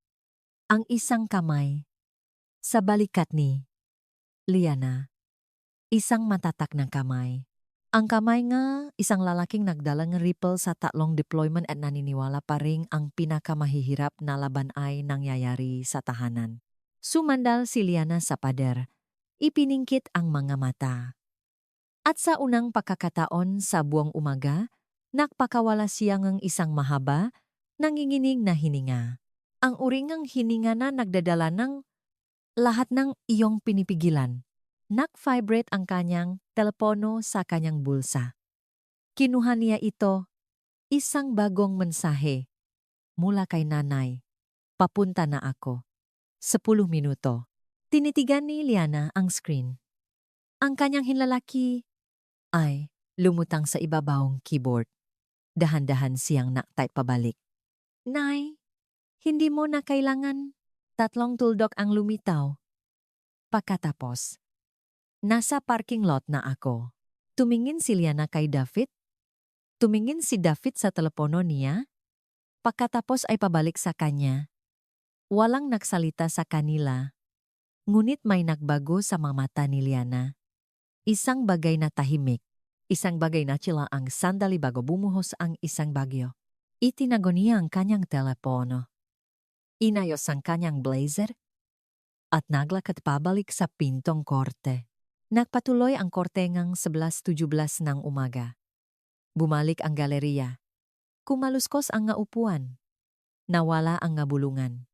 ang isang kamay sa balikat ni Liana. Isang matatak na kamay. Ang kamay nga, isang lalaking nagdalang ripple sa tatlong deployment at naniniwala pa ring ang pinakamahihirap na laban ay nangyayari sa tahanan. Sumandal si Liana sa pader. Ipiningkit ang mga mata. At sa unang pagkakataon sa buong umaga, nakpakawala siya ng isang mahaba, nanginginig na hininga. Ang uringang hininga na nagdadala ng lahat ng iyong pinipigilan. Nag-vibrate ang kanyang telepono sa kanyang bulsa. Kinuha niya ito, isang bagong mensahe mula kay nanay. Papunta na ako. 10 minuto. Tinitigan ni Liana ang screen. Ang kanyang hinlalaki ay lumutang sa ibabawong keyboard. Dahan-dahan siyang naktype pabalik. Nay, hindi mo na kailangan 3 tuldok ang lumitaw. Pagkatapos, nasa parking lot na ako. Tumingin si Liana kay David. Tumingin si David sa telepono niya. Pagkatapos ay pabalik sa kanya. Walang nagsalita sa kanila. Ngunit may nagbago sa mga mata ni Liana. Isang bagay na tahimik. Isang bagay na chila ang sandali bago bumuhos ang isang bagyo. Itinago niya ang kanyang telepono. Inayos ang kanyang blazer at naglakad pabalik sa pintong korte. Nagpatuloy ang korte ngang 11:17 ng umaga. Bumalik ang galeriya. Kumaluskos ang nga upuan. Nawala ang nga bulungan.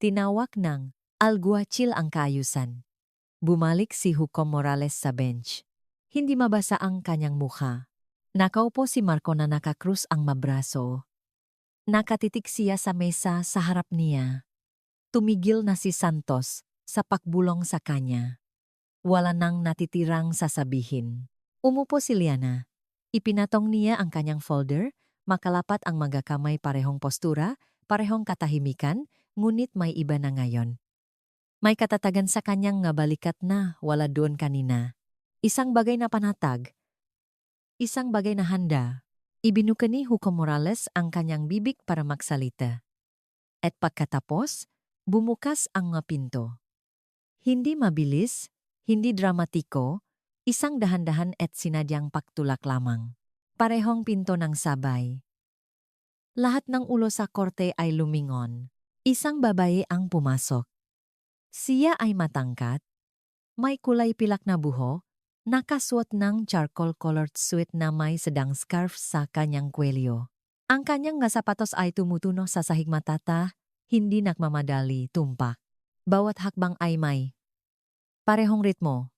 Tinawag ng alguacil ang kaayusan. Bumalik si Hukom Morales sa bench. Hindi mabasa ang kanyang mukha. Nakaupo si Marco na nakakrus ang mabraso. Nakatitik siya sa mesa sa harap niya. Tumigil na si Santos sa pakbulong sa kanya. Wala nang natitirang sasabihin. Umupo si Liana. Ipinatong niya ang kanyang folder, makalapat ang magakamay parehong postura, parehong katahimikan, ngunit may iba na ngayon. May katatagan sa kanyang nga balikat na wala doon kanina. Isang bagay na panatag. Isang bagay na handa. Ibinuka ni Hukom Morales ang kanyang bibig para magsalita. At pagkatapos, bumukas ang mga pinto. Hindi mabilis, hindi dramatiko, isang dahan-dahan at sinadyang pagtulak lamang. Parehong pinto ng sabay. Lahat ng ulo sa korte ay lumingon. Isang babae ang pumasok. Siya ay matangkat, may kulay pilak na buho, nakasuot ng charcoal-colored suit na may sedang scarf sa kanyang kwelyo. Ang kanyang nga sapatos ay tumutuno sa sahig matata, hindi nagmamadali tumpak. Bawat hakbang ay may parehong ritmo.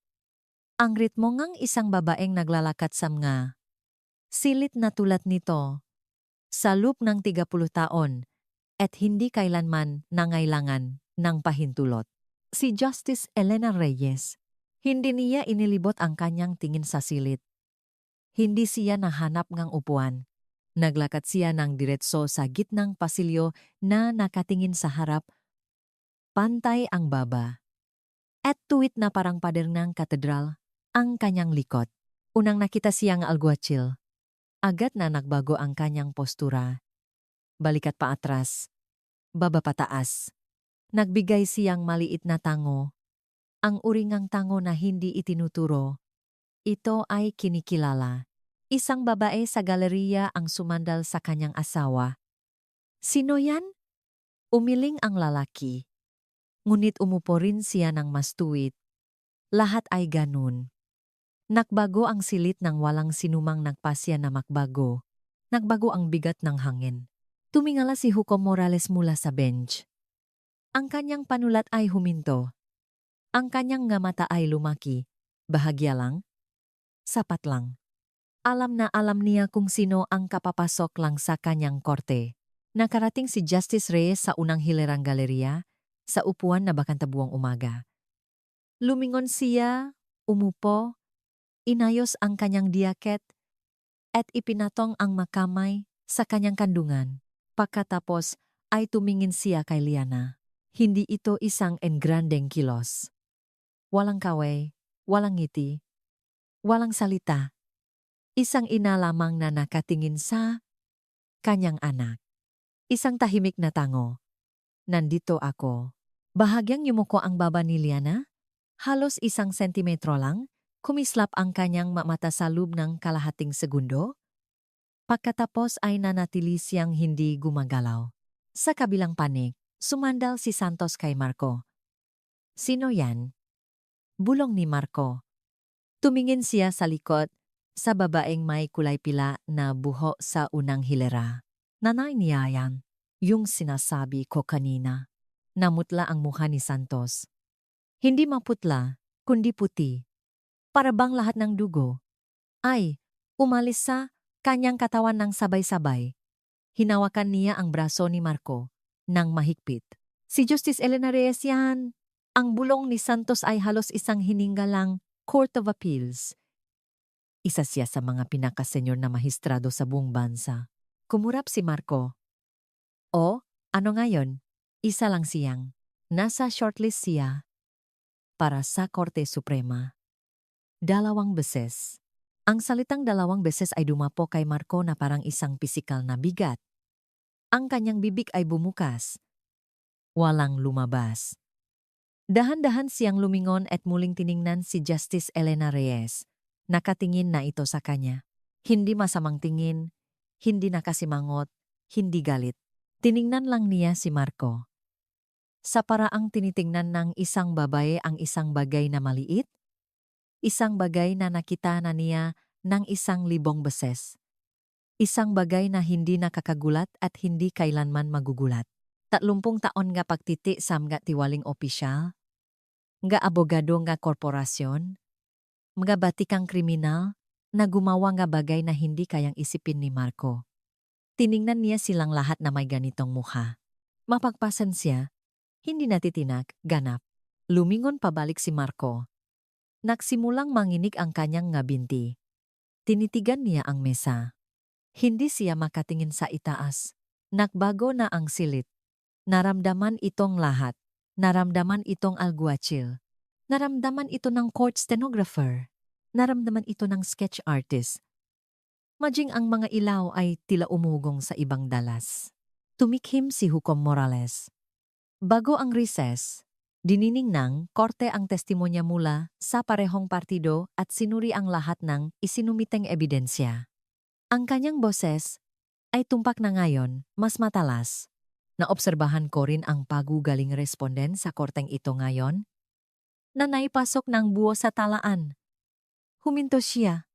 Ang ritmo ngang isang babaeng naglalakad sa mga silit na tulad nito sa loop ng 30 taon at hindi kailanman nangailangan ng pahintulot. Si Justice Elena Reyes, hindi niya inilibot ang kanyang tingin sa silit. Hindi siya nahanap ngang upuan. Naglakad siya ng diretso sa gitnang pasilyo na nakatingin sa harap. Pantay ang baba. At tuwid na parang pader ng katedral ang kanyang likod. Unang nakita siyang alguacil. Agad na nagbago ang kanyang postura. Balikat pa atras. Baba pataas. Nagbigay siyang maliit na tango. Ang uringang tango na hindi itinuturo. Ito ay kinikilala. Isang babae sa galeriya ang sumandal sa kanyang asawa. Sino yan? Umiling ang lalaki. Ngunit umupo rin siya ng mas tuwid. Lahat ay ganun. Nagbago ang silit ng walang sinumang nagpasya na makbago. Nagbago ang bigat ng hangin. Tumingala si Hukom Morales mula sa bench. Ang kanyang panulat ay huminto. Ang kanyang nga mata ay lumaki. Bahagya lang? Sapat lang. Alam na alam niya kung sino ang kapapasok lang sa kanyang korte. Nakarating si Justice Reyes sa unang hilerang galeriya, sa upuan na bakantabuang umaga. Lumingon siya, umupo, inayos ang kanyang diaket, at ipinatong ang makamay sa kanyang kandungan. Pagkatapos ay tumingin siya kay Liana. Hindi ito isang engrandeng kilos. Walang kaway, walang ngiti, walang salita. Isang ina lamang na nakatingin sa kanyang anak. Isang tahimik na tango. Nandito ako. Bahagyang yumuko ang baba ni Liana. Halos 1 sentimetro lang, kumislap ang kanyang mata sa loob ng kalahating segundo. Pagkatapos ay nanatili siyang hindi gumagalaw. Sa kabilang panig, sumandal si Santos kay Marco. Sino yan? Bulong ni Marco. Tumingin siya sa likod, sa babaeng may kulay pila na buho sa unang hilera. Nanay niya yan, yung sinasabi ko kanina. Namutla ang mukha ni Santos. Hindi maputla, kundi puti. Para bang lahat ng dugo ay umalis sa kanyang katawan ng sabay-sabay. Hinawakan niya ang braso ni Marco nang mahigpit. Si Justice Elena Reyes yan. Ang bulong ni Santos ay halos isang hininga lang, Court of Appeals. Isa siya sa mga pinakasenyor na mahistrado sa buong bansa. Kumurap si Marco. O, ano ngayon? Isa lang siyang. Nasa shortlist siya para sa Korte Suprema. 2 beses. Ang salitang 2 beses ay dumapo kay Marco na parang isang pisikal na bigat. Ang kanyang bibig ay bumukas. Walang lumabas. Dahan-dahan siyang lumingon at muling tiningnan si Justice Elena Reyes. Nakatingin na ito sa kanya. Hindi masamang tingin, hindi nakasimangot, hindi galit. Tiningnan lang niya si Marco. Sa paraang tinitingnan ng isang babae ang isang bagay na maliit, isang bagay na nakita na niya ng 1,000 beses. Isang bagay na hindi nakakagulat at hindi kailanman magugulat. 30 taon nga pagtiti sa mga tiwaling opisyal, nga abogado nga korporasyon, mga batikang kriminal, na gumawa nga bagay na hindi kayang isipin ni Marco. Tiningnan niya silang lahat na may ganitong mukha. Mapagpasan siya, hindi natitinak, ganap. Lumingon pabalik si Marco. Nagsimulang manginig ang kanyang nga binti. Tinitigan niya ang mesa. Hindi siya makatingin sa itaas. Nagbago na ang silit. Naramdaman itong lahat. Naramdaman itong alguacil. Naramdaman ito ng court stenographer. Naramdaman ito ng sketch artist. Maging ang mga ilaw ay tila umugong sa ibang dalas. Tumikhim si Hukom Morales. Bago ang recess, dinining ng korte ang testimonya mula sa parehong partido at sinuri ang lahat ng isinumiteng ebidensya. Ang kanyang boses ay tumpak na ngayon, mas matalas. Naobserbahan ko rin ang pagugaling responden sa korteng ito ngayon na naipasok ng buo sa talaan. Huminto siya.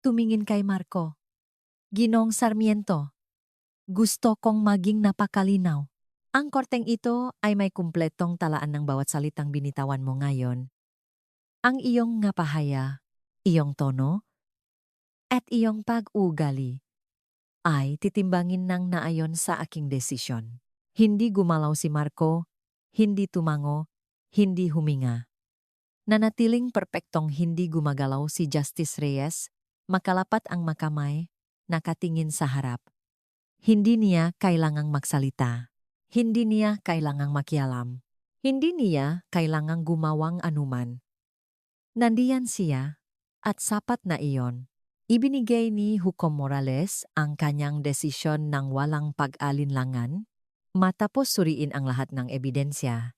Tumingin kay Marco. Ginoong Sarmiento, gusto kong maging napakalinaw. Ang korteng ito ay may kumpletong talaan ng bawat salitang binitawan mo ngayon. Ang iyong nga pahaya, iyong tono, at iyong pag-ugali ay titimbangin ng naayon sa aking desisyon. Hindi gumalaw si Marco, hindi tumango, hindi huminga. Nanatiling perpektong hindi gumagalaw si Justice Reyes, makalapat ang makamay, nakatingin sa harap. Hindi niya kailangang magsalita. Hindi niya kailangang makialam. Hindi niya kailangang gumawang anuman. Nandiyan siya, at sapat na iyon. Ibinigay ni Hukom Morales ang kanyang desisyon ng walang pag-alinlangan, matapos suriin ang lahat ng ebidensya.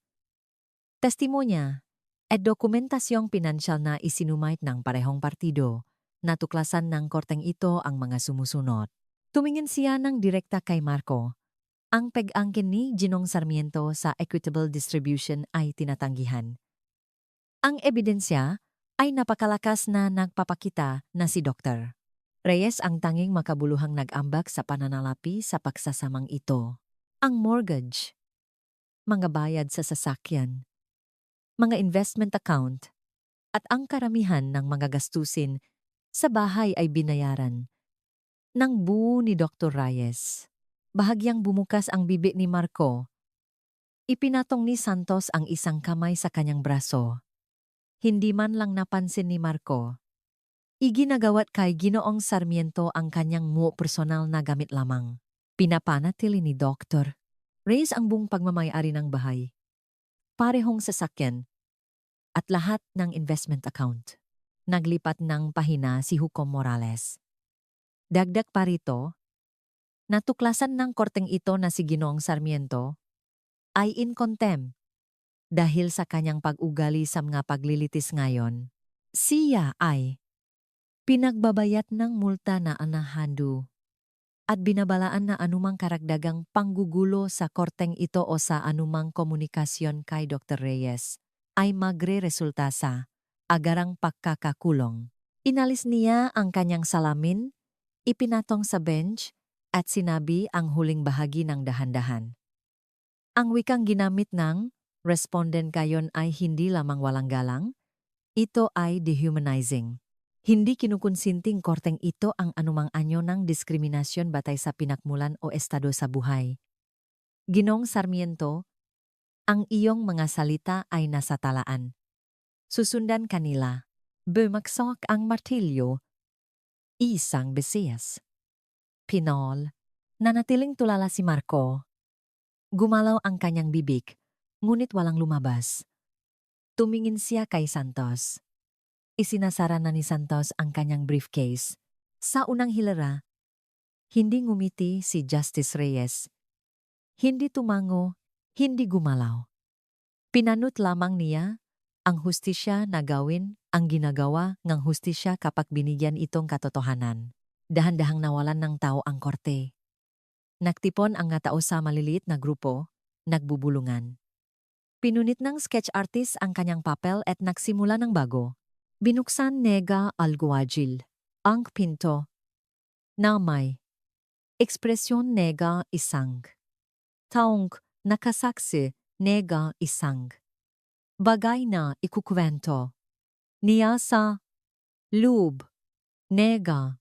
Testimonya at dokumentasyong pinansyal na isinumait ng parehong partido, natuklasan ng korteng ito ang mga sumusunod. Tumingin siya ng direkta kay Marco. Ang pag-angkin ni Ginoong Sarmiento sa equitable distribution ay tinatanggihan. Ang ebidensya ay napakalakas na nagpapakita na si Dr. Reyes ang tanging makabuluhang nag-ambag sa pananalapi sa pagsasamang ito. Ang mortgage. mga bayad sa sasakyan, mga investment account, at ang karamihan ng mga gastusin sa bahay ay binayaran ng buo ni Dr. Reyes. Bahagyang bumukas ang bibi ni Marco. Ipinatong ni Santos ang isang kamay sa kanyang braso. Hindi man lang napansin ni Marco. Iginagawat kay Ginoong Sarmiento ang kanyang personal na gamit lamang. Pinapanatili ni Dr. Reyes ang buong pagmamayari ng bahay, parehong sasakyan, at lahat ng investment account. Naglipat ng pahina si Hukom Morales. Dagdag pa rito, natuklasan ng korteng ito na si Ginoong Sarmiento ay in contempt dahil sa kanyang pag-ugali sa mga paglilitis ngayon. Siya ay pinagbabayat ng multa na anahando at binabalaan na anumang karagdagang panggugulo sa korteng ito o sa anumang komunikasyon kay Dr. Reyes ay magre-resulta sa agarang pagkakakulong. Inalis niya ang kanyang salamin, ipinatong sa bench at sinabi ang huling bahagi ng dahan-dahan. Ang wikang ginamit ng respondent kayon ay hindi lamang walang galang, ito ay dehumanizing. Hindi kinukonsinting korteng ito ang anumang anyo ng diskriminasyon batay sa pinakmulan o estado sa buhay. Ginoong Sarmiento, ang iyong mga salita ay nasa talaan. Susundan kanila. Bumaksak ang martilyo. Isang beses. Pinol. Nanatiling tulala si Marco. Gumalaw ang kanyang bibig, ngunit walang lumabas. Tumingin siya kay Santos. Isinasara na ni Santos ang kanyang briefcase. Sa unang hilera, hindi ngumiti si Justice Reyes. Hindi tumango, hindi gumalaw. Pinanut lamang niya ang hustisya na gawin ang ginagawa ng hustisya kapag binigyan itong katotohanan. Dahan-dahang nawalan ng tao ang korte. Nagtipon ang nga tao sa maliliit na grupo, nagbubulungan. Pinunit ng sketch artist ang kanyang papel at nagsimula ng bago. Binuksan Nega Alguacil ang pinto na may ekspresyon Nega isang. Taong nakasaksi Nega isang. Bagay na ikukwento niya sa loob. Nega.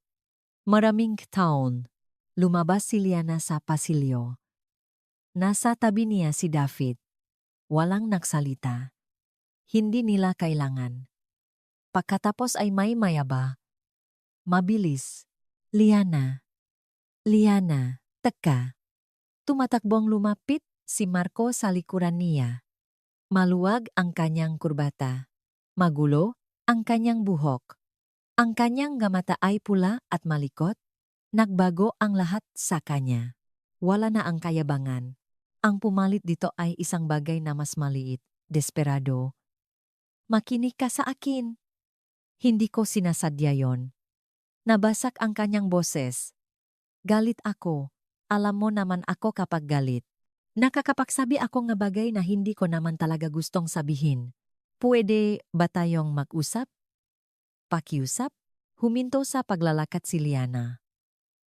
Maraming taon. Lumabas si Liana sa pasilyo. Nasa tabi niya si David. Walang nagsalita. Hindi nila kailangan. Pagkatapos ay may mayaba. Mabilis. Liana. Liana. Teka. Tumatakbong lumapit si Marco sa likuran niya. Maluwag ang kanyang kurbata. Magulo ang kanyang buhok. Ang kanyang gamata ay pula at malikot. Nagbago ang lahat sa kanya. Wala na ang kayabangan. Ang pumalit dito ay isang bagay na mas maliit, desperado. Makinig ka sa akin. Hindi ko sinasadya yon. Nabasak ang kanyang boses. Galit ako. Alam mo naman ako kapag galit. Nakakapagsabi ako nga bagay na hindi ko naman talaga gustong sabihin. Pwede ba tayong mag-usap? Pakiusap? Huminto sa paglalakad si Liana.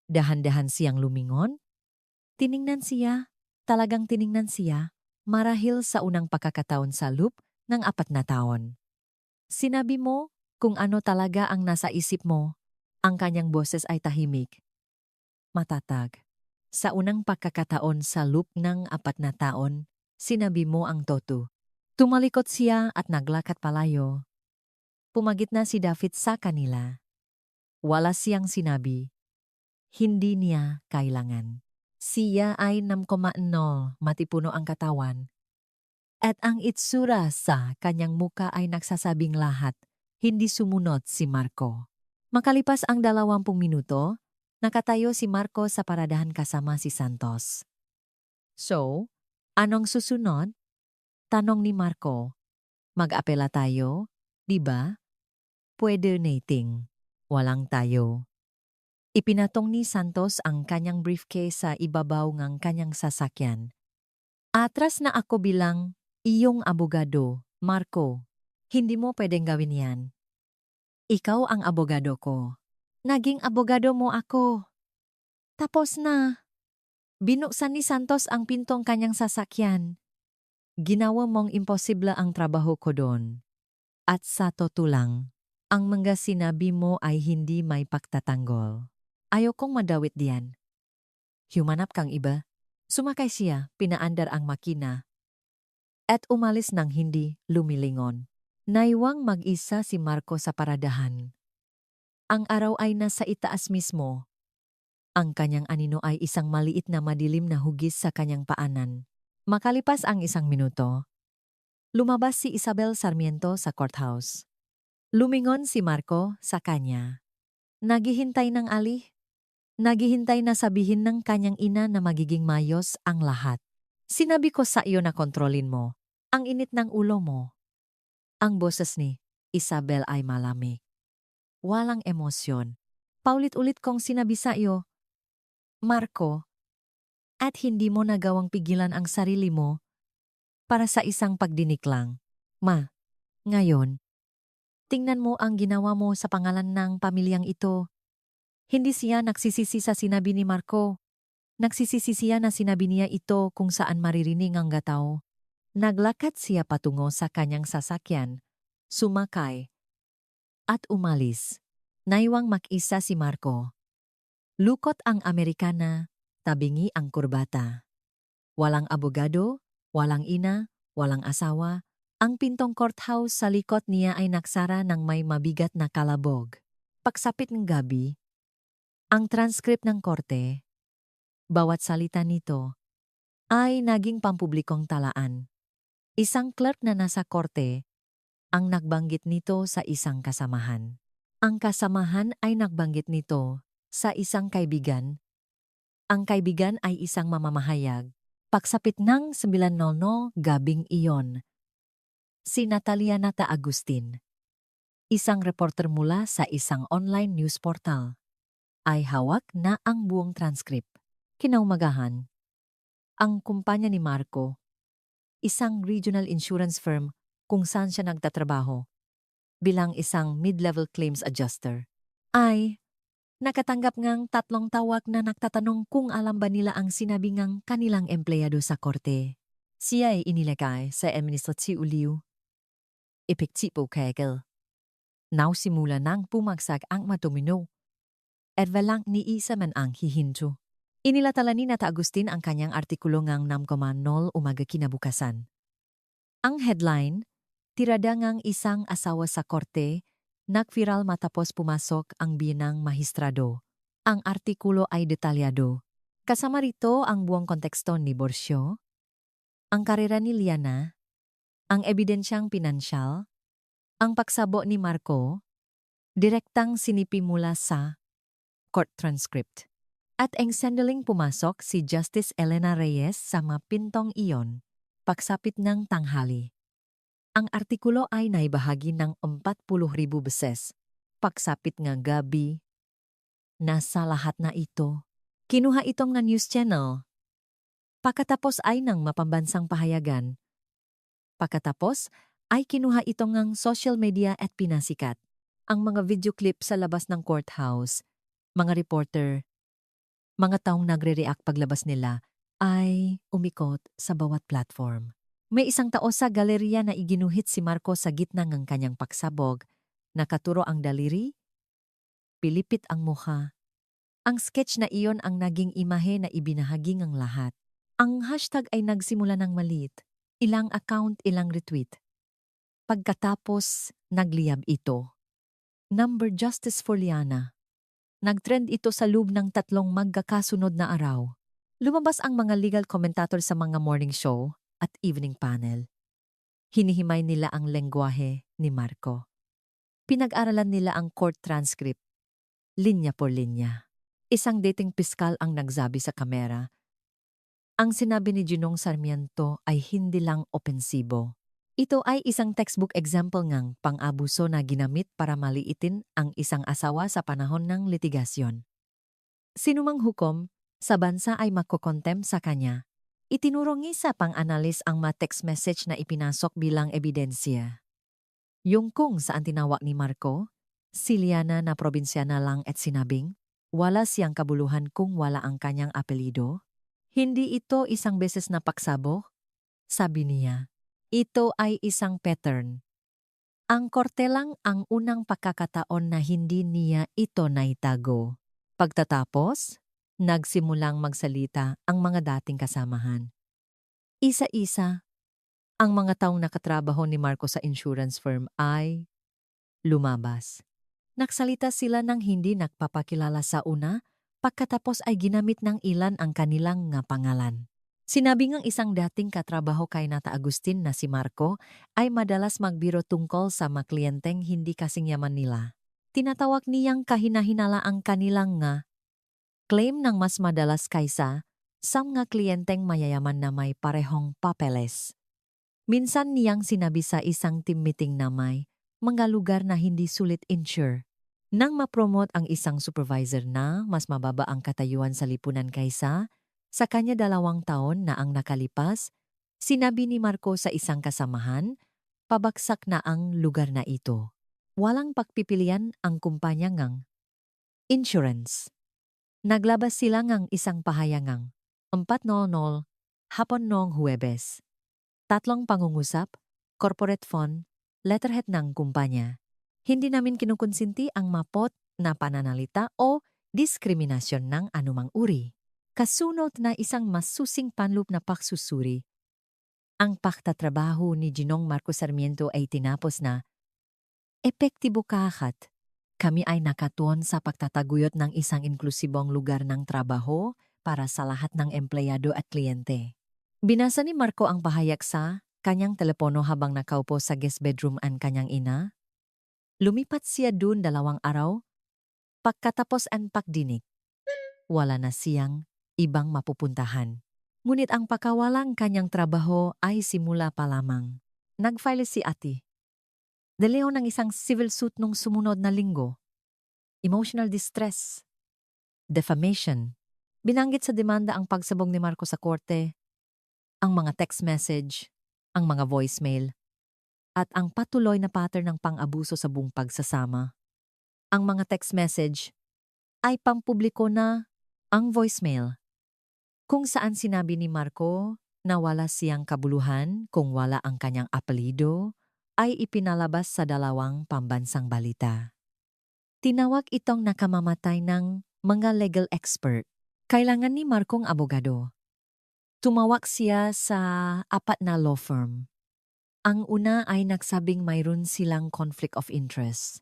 Dahan-dahan siyang lumingon. Tiningnan siya, talagang tiningnan siya, marahil sa unang pagkakataon sa loop ng 4 na taon. Sinabi mo kung ano talaga ang nasa isip mo. Ang kanyang boses ay tahimik. Matatag. Sa unang pagkakataon sa loop ng 4 na taon, sinabi mo ang totoo. Tumalikot siya at naglakad palayo. Pumagit na si David sa kanila. Wala siyang sinabi. Hindi niya kailangan. Siya ay 6,0 matipuno ang katawan. At ang itsura sa kanyang muka ay nagsasabing lahat, hindi sumunod si Marco. Makalipas ang 20 minuto, nakatayo si Marco sa paradahan kasama si Santos. So, anong susunod? Tanong ni Marco. Mag-apela tayo, di ba? Pwede nating. Walang tayo. Ipinatong ni Santos ang kanyang briefcase sa ibabaw ng kanyang sasakyan. Atras na ako bilang iyong abogado, Marco. Hindi mo pwedeng gawin yan. Ikaw ang abogado ko. Naging abogado mo ako. Tapos na. Binuksan ni Santos ang pintong kanyang sasakyan. Ginawa mong imposible ang trabaho ko doon. At sa totoo lang, ang mga sinabi mo ay hindi may pagtatanggol. Ayokong madawit diyan. Humanap kang iba. Sumakay siya, pinaandar ang makina, at umalis nang hindi lumilingon. Naiwang mag-isa si Marco sa paradahan. Ang araw ay nasa itaas mismo. Ang kanyang anino ay isang maliit na madilim na hugis sa kanyang paanan. Makalipas ang 1 minuto, lumabas si Isabel Sarmiento sa courthouse. Lumingon si Marco sa kanya. Naghihintay ng alih. Naghihintay na sabihin ng kanyang ina na magiging mayos ang lahat. Sinabi ko sa iyo na kontrolin mo. Ang init ng ulo mo. Ang boses ni Isabel ay malamig. Walang emosyon. Paulit-ulit kong sinabi sa iyo, Marco, at hindi mo nagawang pigilan ang sarili mo para sa isang pagdinig lang. Ma, ngayon, tingnan mo ang ginawa mo sa pangalan ng pamilyang ito. Hindi siya nagsisisi sa sinabi ni Marco. Nagsisisi siya na sinabi niya ito kung saan maririnig ang gataw. Naglakad siya patungo sa kanyang sasakyan, sumakay, at umalis. Naiwang mag-isa si Marco. Lukot ang Amerikana, tabingi ang kurbata. Walang abogado, walang ina, walang asawa. Ang pintong courthouse sa likod niya ay naksara ng may mabigat na kalabog. Pagsapit ng gabi, ang transcript ng korte, bawat salita nito, ay naging pampublikong talaan. Isang clerk na nasa korte ang nagbanggit nito sa isang kasamahan. Ang kasamahan ay nagbanggit nito sa isang kaibigan. Ang kaibigan ay isang mamamahayag. Pagsapit ng 9:00 gabing iyon, si Natalia Nata Agustin, isang reporter mula sa isang online news portal, ay hawak na ang buong transcript. Kinaumagahan, ang kumpanya ni Marco, isang regional insurance firm kung saan siya nagtatrabaho bilang isang mid-level claims adjuster, ay nakatanggap ngang 3 tawag na nagtatanong kung alam ba nila ang sinabi ngang kanilang empleyado sa korte. Siya ay inilagay sa administrative uliw. Epektibo kagel. Nausimula nang pumagsak ang matumino. At walang ni isa man ang hihinto. Inilatala ni Nata Agustin ang kanyang artikulo ngang 9:00 umaga kinabukasan. Ang headline, tirada ngang isang asawa sa korte, nagviral matapos pumasok ang biyenang mahistrado. Ang artikulo ay detalyado. Kasama rito ang buong konteksto ni Borcio, ang karera ni Liana, ang ebidensyang pinansyal, ang pagsabo ni Marco, direktang sinipi mula sa court transcript. At ang sandaling pumasok si Justice Elena Reyes sa mapintong iyon, pagsapit ng tanghali. Ang artikulo ay naibahagi ng 40,000 beses. Pagsapit ng gabi, nasa lahat na ito. Kinuha itong na news channel. Pagkatapos ay ng mapambansang pahayagan. Pagkatapos ay kinuha ito ng social media at pinasikat. Ang mga video clip sa labas ng courthouse, mga reporter, mga taong nagre-react paglabas nila, ay umikot sa bawat platform. May isang tao sa galeriya na iginuhit si Marco sa gitna ng kanyang pagsabog. Nakaturo ang daliri, pilipit ang mukha. Ang sketch na iyon ang naging imahe na ibinahagi ng lahat. Ang hashtag ay nagsimula ng maliit. Ilang account, ilang retweet. Pagkatapos, nagliyab ito. Number Justice for Liana. Nagtrend ito sa loob ng 3 magkakasunod na araw. Lumabas ang mga legal commentator sa mga morning show at evening panel. Hinihimay nila ang lengguwahe ni Marco. Pinag-aralan nila ang court transcript, linya por linya. Isang dating piskal ang nagsabi sa kamera. Ang sinabi ni Ginong Sarmiento ay hindi lang opensibo. Ito ay isang textbook example ngang pang-abuso na ginamit para maliitin ang isang asawa sa panahon ng litigasyon. Sinumang hukom sa bansa ay makokontem sa kanya. Itinuro sa pang-analis ang mga text message na ipinasok bilang ebidensya. Yung kung saan tinawag ni Marco, si Liana na probinsyana lang at sinabing, wala siyang kabuluhan kung wala ang kanyang apelido. Hindi ito isang beses na pagsabog, sabi niya. Ito ay isang pattern. Ang korte lang ang unang pagkakataon na hindi niya ito naitago. Pagtatapos, nagsimulang magsalita ang mga dating kasamahan. Isa-isa, ang mga taong nakatrabaho ni Marco sa insurance firm ay lumabas. Nagsalita sila ng hindi nagpapakilala sa una, pagkatapos ay ginamit ng ilan ang kanilang nga pangalan. Sinabi ngang isang dating katrabaho kay Nata Agustin na si Marco ay madalas magbiro tungkol sa mga kliyenteng hindi kasing yaman nila. Tinatawag niyang kahinahinala ang kanilang nga claim ng mas madalas kaysa sa mga kliyenteng mayayaman na may parehong papeles. Minsan niyang sinabi sa isang team meeting na may mga lugar na hindi sulit insure. Nang ma-promote ang isang supervisor na mas mababa ang katayuan sa lipunan kaysa sa kanya 2 taon na ang nakalipas, sinabi ni Marco sa isang kasamahan, pabagsak na ang lugar na ito. Walang pagpipilian ang kumpanya ngang insurance. Naglabas sila ngang isang pahayangang 4:00 hapon noong Huwebes. 3 pangungusap, corporate fund, letterhead ng kumpanya. Hindi namin kinukonsinti ang mapot na pananalita o diskriminasyon ng anumang uri. Kasunod na isang masusing panlup na paksusuri. Ang paktatrabaho ni Ginong Marcos Sarmiento ay tinapos na epektibo kahat. Kami ay nakatuon sa pagtataguyod ng isang inklusibong lugar ng trabaho para sa lahat ng empleyado at kliyente. Binasa ni Marco ang pahayag sa kanyang telepono habang nakaupo sa guest bedroom ang kanyang ina. Lumipat siya dun 2 araw. Pagkatapos ang pagdinig, wala na siyang ibang mapupuntahan. Ngunit ang pakawalang kanyang trabaho ay simula pa lamang. Nag-file si Ate De Leon ng isang civil suit nung sumunod na linggo. Emotional distress, defamation. Binanggit sa demanda ang pagsabog ni Marco sa korte, ang mga text message, ang mga voicemail, at ang patuloy na pattern ng pang-abuso sa buong pagsasama. Ang mga text message ay pampubliko na ang voicemail, kung saan sinabi ni Marco na wala siyang kabuluhan kung wala ang kanyang apelido, ay ipinalabas sa 2 pambansang balita. Tinawag itong nakamamatay ng mga legal expert. Kailangan ni Marcong abogado. Tumawag siya sa 4 na law firm. Ang una ay nagsabing mayroon silang conflict of interest.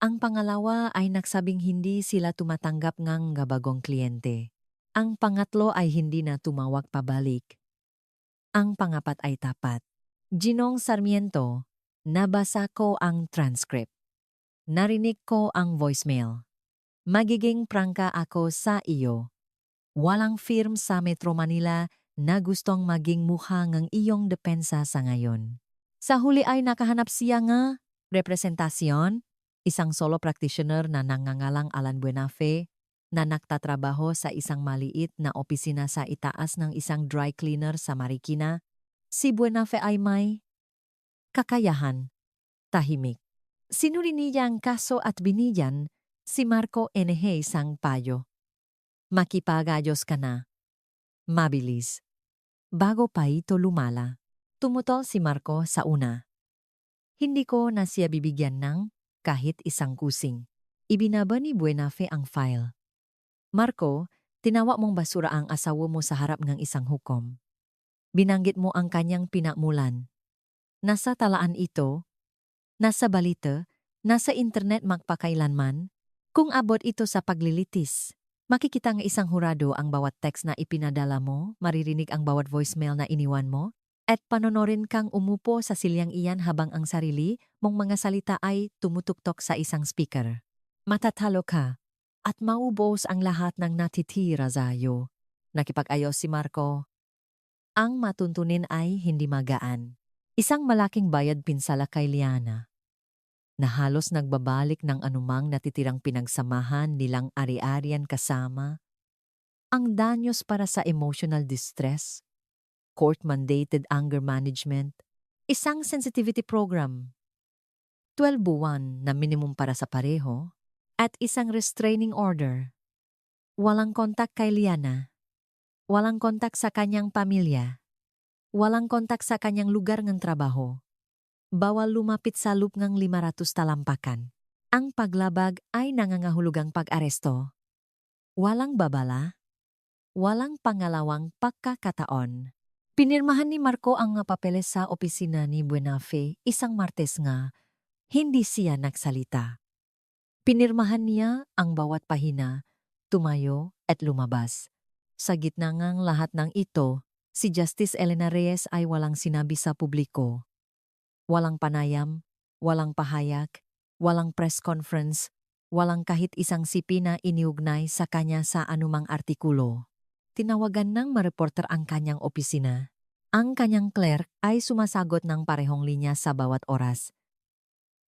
Ang pangalawa ay nagsabing hindi sila tumatanggap ng bagong kliyente. Ang pangatlo ay hindi na tumawag pabalik. Ang pangapat ay tapat. Ginong Sarmiento, nabasa ko ang transcript. Narinig ko ang voicemail. Magiging prangka ako sa iyo. Walang firm sa Metro Manila na gustong maging mukha ng iyong depensa sa ngayon. Sa huli ay nakahanap siya nga representasyon, isang solo practitioner na nangangalang Alan Buenafe na nagtatrabaho sa isang maliit na opisina sa itaas ng isang dry cleaner sa Marikina. Si Buenafe ay may kakayahan, tahimik. Sinuri niya ang kaso at binigyan si Marco N.H. sang payo. Makipagayos ka na. Mabilis. Bago pa ito lumala. Tumutol si Marco sa una. Hindi ko na siya bibigyan ng kahit isang kusing. Ibinaba ni Buenafe ang file. Marco, tinawa mong basura ang asawa mo sa harap ng isang hukom. Binanggit mo ang kanyang pinamulan. Nasa talaan ito, nasa balita, nasa internet magpakailanman. Kung abot ito sa paglilitis, makikita ng isang hurado ang bawat text na ipinadala mo, maririnig ang bawat voicemail na iniwan mo, at panonorin kang umupo sa silyang iyan habang ang sarili mong mga salita ay tumutuktok sa isang speaker. Matatalo ka at maubos ang lahat ng natitira sa'yo. Nakipag-ayos si Marco. Ang matuntunin ay hindi magaan. Isang malaking bayad pinsala kay Liana na halos nagbabalik ng anumang natitirang pinagsamahan nilang ari-arian kasama. Ang danyos para sa emotional distress, court-mandated anger management, isang sensitivity program, 12 buwan na minimum para sa pareho, at isang restraining order. Walang kontak kay Liana. Walang kontak sa kanyang pamilya. Walang kontak sa kanyang lugar ng trabaho. Bawal lumapit sa loop ng 500 talampakan. Ang paglabag ay nangangahulugang pag-aresto. Walang babala. Walang pangalawang pagkakataon. Pinirmahan ni Marco ang nga papeles sa opisina ni Buenafe isang Martes nga. Hindi siya nagsalita. Pinirmahan niya ang bawat pahina, tumayo at lumabas. Sa gitna ngang lahat ng ito, si Justice Elena Reyes ay walang sinabi sa publiko. Walang panayam, walang pahayag, walang press conference, walang kahit isang sipi na iniugnay sa kanya sa anumang artikulo. Tinawagan ng mareporter ang kanyang opisina. Ang kanyang clerk ay sumasagot ng parehong linya sa bawat oras.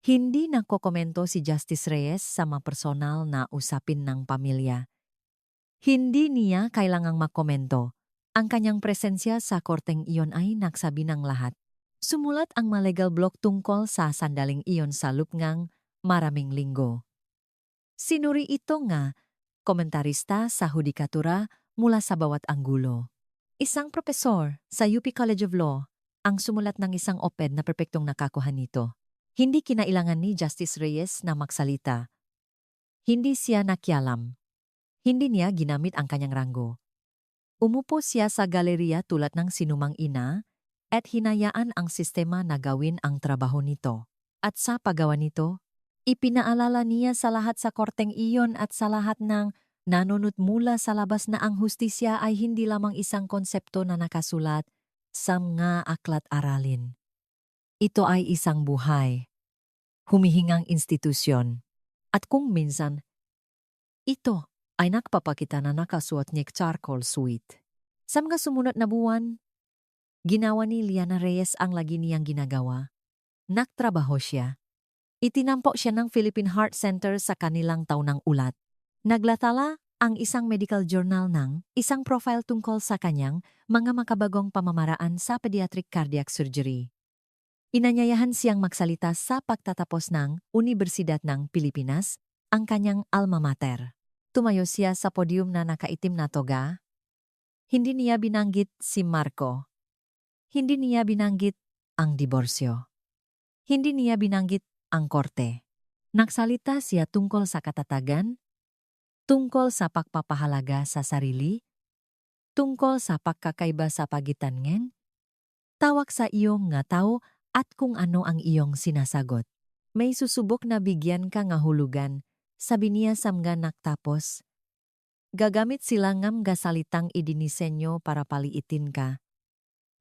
Hindi nakokomento si Justice Reyes sa mga personal na usapin ng pamilya. Hindi niya kailangang makomento. Ang kanyang presensya sa korteng iyon ay nagsabi ng lahat. Sumulat ang mga legal block tungkol sa sandaling iyon sa lupngang maraming linggo. Sinuri ito nga, komentarista sa hudikatura mula sa bawat anggulo. Isang propesor sa UP College of Law ang sumulat ng isang op-ed na perpektong nakakuha nito. Hindi kinailangan ni Justice Reyes na magsalita. Hindi siya nakialam. Hindi niya ginamit ang kanyang ranggo. Umupo siya sa galeriya tulad ng sinumang ina at hinayaan ang sistema na gawin ang trabaho nito. At sa paggawa nito, ipinaalala niya sa lahat sa korteng iyon at sa lahat ng nanunot mula sa labas na ang hustisya ay hindi lamang isang konsepto na nakasulat sa mga aklat-aralin. Ito ay isang buhay, humihingang institusyon. At kung minsan, ito ay nakpapakita na nakasuot ni charcoal suite. Sa mga sumunod na buwan, ginawa ni Liana Reyes ang lagi niyang ginagawa. Nagtrabaho siya. Itinampo siya ng Philippine Heart Center sa kanilang taunang ulat. Naglatala ang isang medical journal ng isang profile tungkol sa kanyang mga makabagong pamamaraan sa pediatric cardiac surgery. Inanyayahan siyang magsalita sa pagtatapos ng Universidad ng Pilipinas, ang kanyang alma mater. Tumayo siya sa podium na nakaitim na toga. Hindi niya binanggit si Marco. Hindi niya binanggit ang diborsyo. Hindi niya binanggit ang korte. Nagsalita siya tungkol sa katatagan, tungkol sa pagpapahalaga sa sarili, tungkol sa pagkakaiba sa pagitan ngeng, tawag sa iyong nga tao at kung ano ang iyong sinasagot. May susubok na bigyan ka nga hulugan, sabi niya sa mga naktapos. Gagamit sila ngam gasalitang idinisenyo para paliitin ka.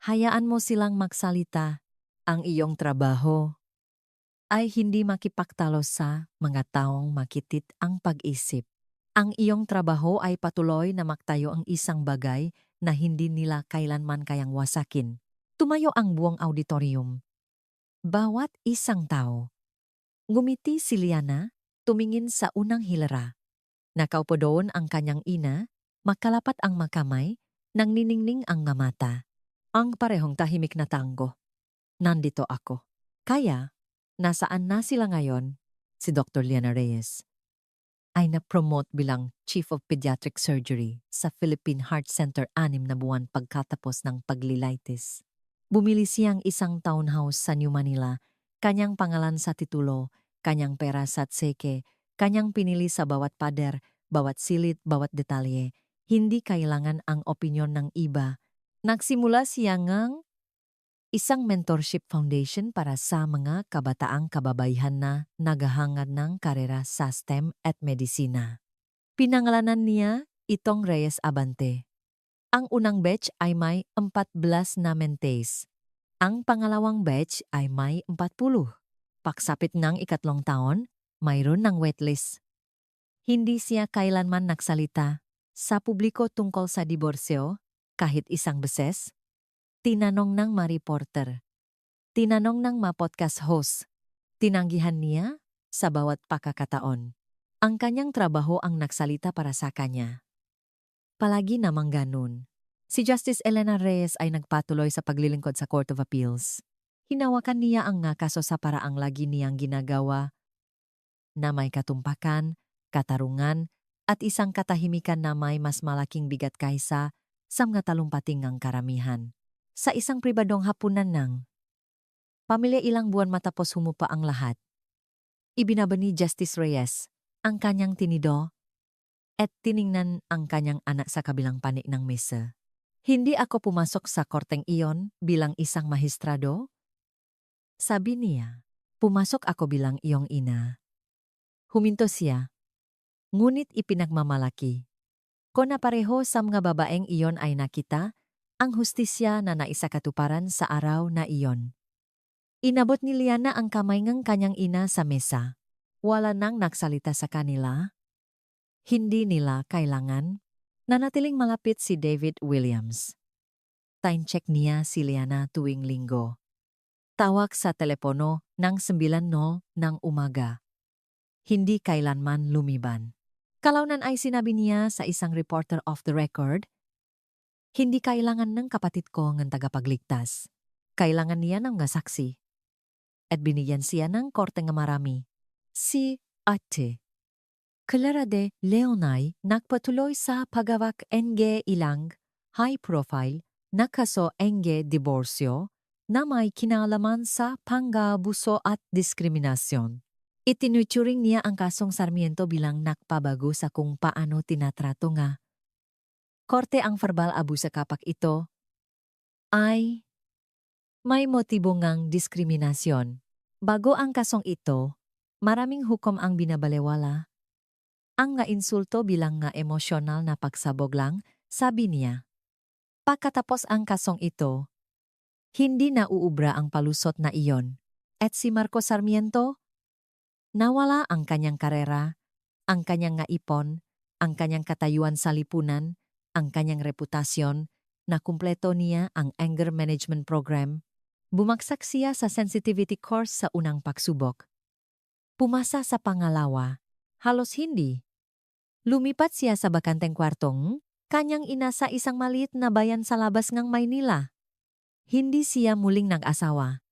Hayaan mo silang magsalita. Ang iyong trabaho ay hindi makipaktalo sa mga taong makitit ang pag-isip. Ang iyong trabaho ay patuloy na maktayo ang isang bagay na hindi nila kailanman kayang wasakin. Tumayo ang buong auditorium. Bawat isang tao. Ngumiti si Liana, tumingin sa unang hilera. Nakaupo doon ang kanyang ina, makalapat ang makamay, nang niningning ang nga mata. Ang parehong tahimik na tango. Nandito ako. Kaya, nasaan na sila ngayon? Si Dr. Liana Reyes ay na-promote bilang Chief of Pediatric Surgery sa Philippine Heart Center 6 na buwan pagkatapos ng paglilitis. Bumili siyang isang townhouse sa New Manila, kanyang pangalan sa titulo, kanyang pera sa tseke, kanyang pinili sa bawat pader, bawat silid, bawat detalye. Hindi kailangan ang opinyon ng iba. Nagsimula siya ngang isang mentorship foundation para sa mga kabataang kababaihan na naghahangad ng karera sa STEM at medisina. Pinangalanan niya itong Reyes Abante. Ang unang batch ay may 14 na mentees. Ang pangalawang batch ay may 40. Pagsapit ng ikatlong taon, mayroon ng waitlist. Hindi siya kailanman nagsalita sa publiko tungkol sa diborsyo, kahit isang beses. Tinanong ng mga reporter. Tinanong ng mga podcast host. Tinanggihan niya sa bawat pagkakataon. Ang kanyang trabaho ang nagsalita para sa kanya. Palagi namang ganun. Si Justice Elena Reyes ay nagpatuloy sa paglilingkod sa Court of Appeals. Hinawakan niya ang nga kaso sa paraang lagi niyang ginagawa na may katumpakan, katarungan, at isang katahimikan na may mas malaking bigat kaysa sa mga talumpating ng karamihan. Sa isang pribadong hapunan ng pamilya ilang buwan matapos humupa ang lahat. Ibinaba ni Justice Reyes ang kanyang tinido at tiningnan ang kanyang anak sa kabilang panig ng mesa. Hindi ako pumasok sa korteng iyon bilang isang mahistrado. Sabi niya, pumasok ako bilang iyong ina. Huminto siya, ngunit ipinagmamalaki ko na pareho sa mga babaeng iyon ay nakita ang hustisya na naisakatuparan sa araw na iyon. Inabot ni Liana ang kamay ng kanyang ina sa mesa. Wala nang nagsalita sa kanila. Hindi nila kailangan. Nanatiling malapit si David Williams. Time check niya si Liana tuwing linggo. Tawag sa telepono ng 9:00 ng umaga. Hindi kailanman lumiban. Kalaunan ay sinabi niya sa isang reporter off the record, hindi kailangan ng kapatid ko ng tagapagligtas. Kailangan niya ng nga saksi. At binigyan siya ng korte nga marami. Si Ate Clara de Leon ay nagpatuloy sa paggawak ng ilang high-profile na kaso ng diborsyo na may kinalaman sa pang-abuso at diskriminasyon. Itinuturing niya ang kasong Sarmiento bilang nakpabago sa kung paano tinatrato nga korte ang verbal abuso kapag ito ay may motibo ngang diskriminasyon. Bago ang kasong ito, maraming hukom ang binabalewala. Ang nga insulto bilang nga emosyonal na pagsabog lang, sabi niya. Pagkatapos ang kasong ito, hindi na uubra ang palusot na iyon. At si Marcos Sarmiento, nawala ang kanyang karera, ang kanyang nga ipon, ang kanyang katayuan sa lipunan, ang kanyang reputasyon, na kumpleto niya ang anger management program. Bumagsak siya sa sensitivity course sa unang pagsubok. Pumasa sa pangalawa, halos hindi. Lumipat siya sa bakanteng kwartong, kanyang ina sa isang maliit na bayan sa labas ng Maynila. Hindi siya muling nag-asawa.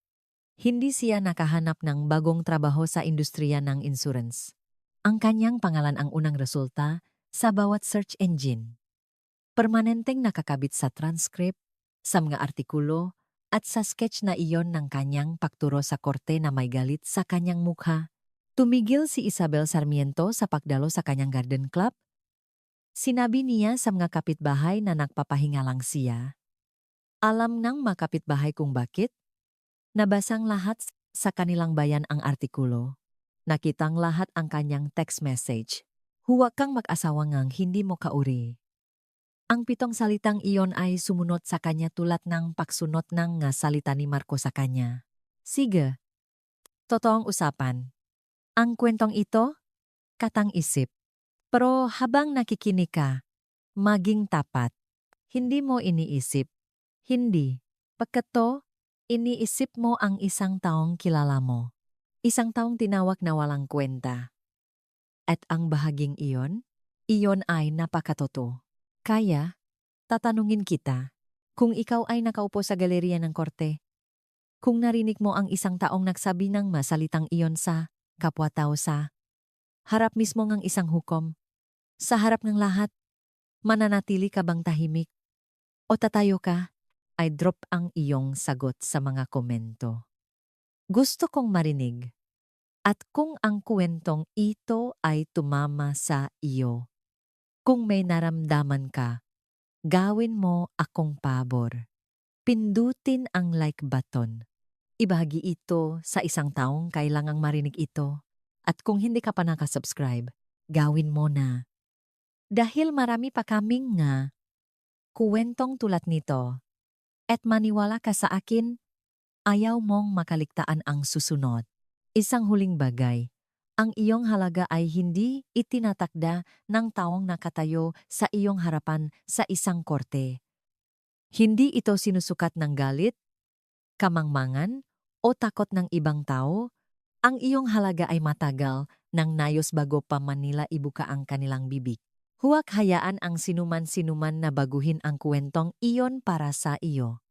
Hindi siya nakahanap ng bagong trabaho sa industriya ng insurance. Ang kanyang pangalan ang unang resulta sa bawat search engine. Permanenteng nakakabit sa transcript, sa mga artikulo, at sa sketch na iyon ng kanyang pagturo sa korte na may galit sa kanyang mukha. Tumigil si Isabel Sarmiento sa pagdalo sa kanyang garden club. Sinabi niya sa mga kapitbahay na nagpapahinga lang siya. Alam ng mga kapitbahay kung bakit? Nabasang lahat sa kanilang bayan ang artikulo. Nakitang lahat ang kanyang text message. Huwag kang mag-asawa ngang hindi mo kauri. Ang 7 salitang iyon ay sumunod sa kanya tulad ng pagsunod ng nga salita ni Marco sa kanya. Sige. Totoong usapan. Ang kwentong ito, katang-isip. Pero habang nakikinig ka, maging tapat. Hindi mo iniisip. Hindi. Pagkato, iniisip mo ang isang taong kilala mo. Isang taong tinawag na walang kwenta. At ang bahaging iyon ay napakatotoo. Kaya, tatanungin kita, kung ikaw ay nakaupo sa galeriya ng korte, kung narinig mo ang isang taong nagsabi ng masalitang iyon sa kapwa-tao sa harap mismo ng isang hukom, sa harap ng lahat, mananatili ka bang tahimik? O tatayo ka? Ay drop ang iyong sagot sa mga komento. Gusto kong marinig. At kung ang kwentong ito ay tumama sa iyo, kung may naramdaman ka, gawin mo akong pabor. Pindutin ang like button. Ibahagi ito sa isang taong kailangang marinig ito. At kung hindi ka pa nakasubscribe, gawin mo na. Dahil marami pa kaming nga kuwentong tulad nito. At maniwala ka sa akin, ayaw mong makaligtaan ang susunod. Isang huling bagay, ang iyong halaga ay hindi itinatakda ng taong nakatayo sa iyong harapan sa isang korte. Hindi ito sinusukat ng galit, kamangmangan, o takot ng ibang tao. Ang iyong halaga ay matagal nang nayos bago pa Manila ibuka ang kanilang bibig. Huwag hayaan ang sinuman-sinuman na baguhin ang kwentong iyon para sa iyo.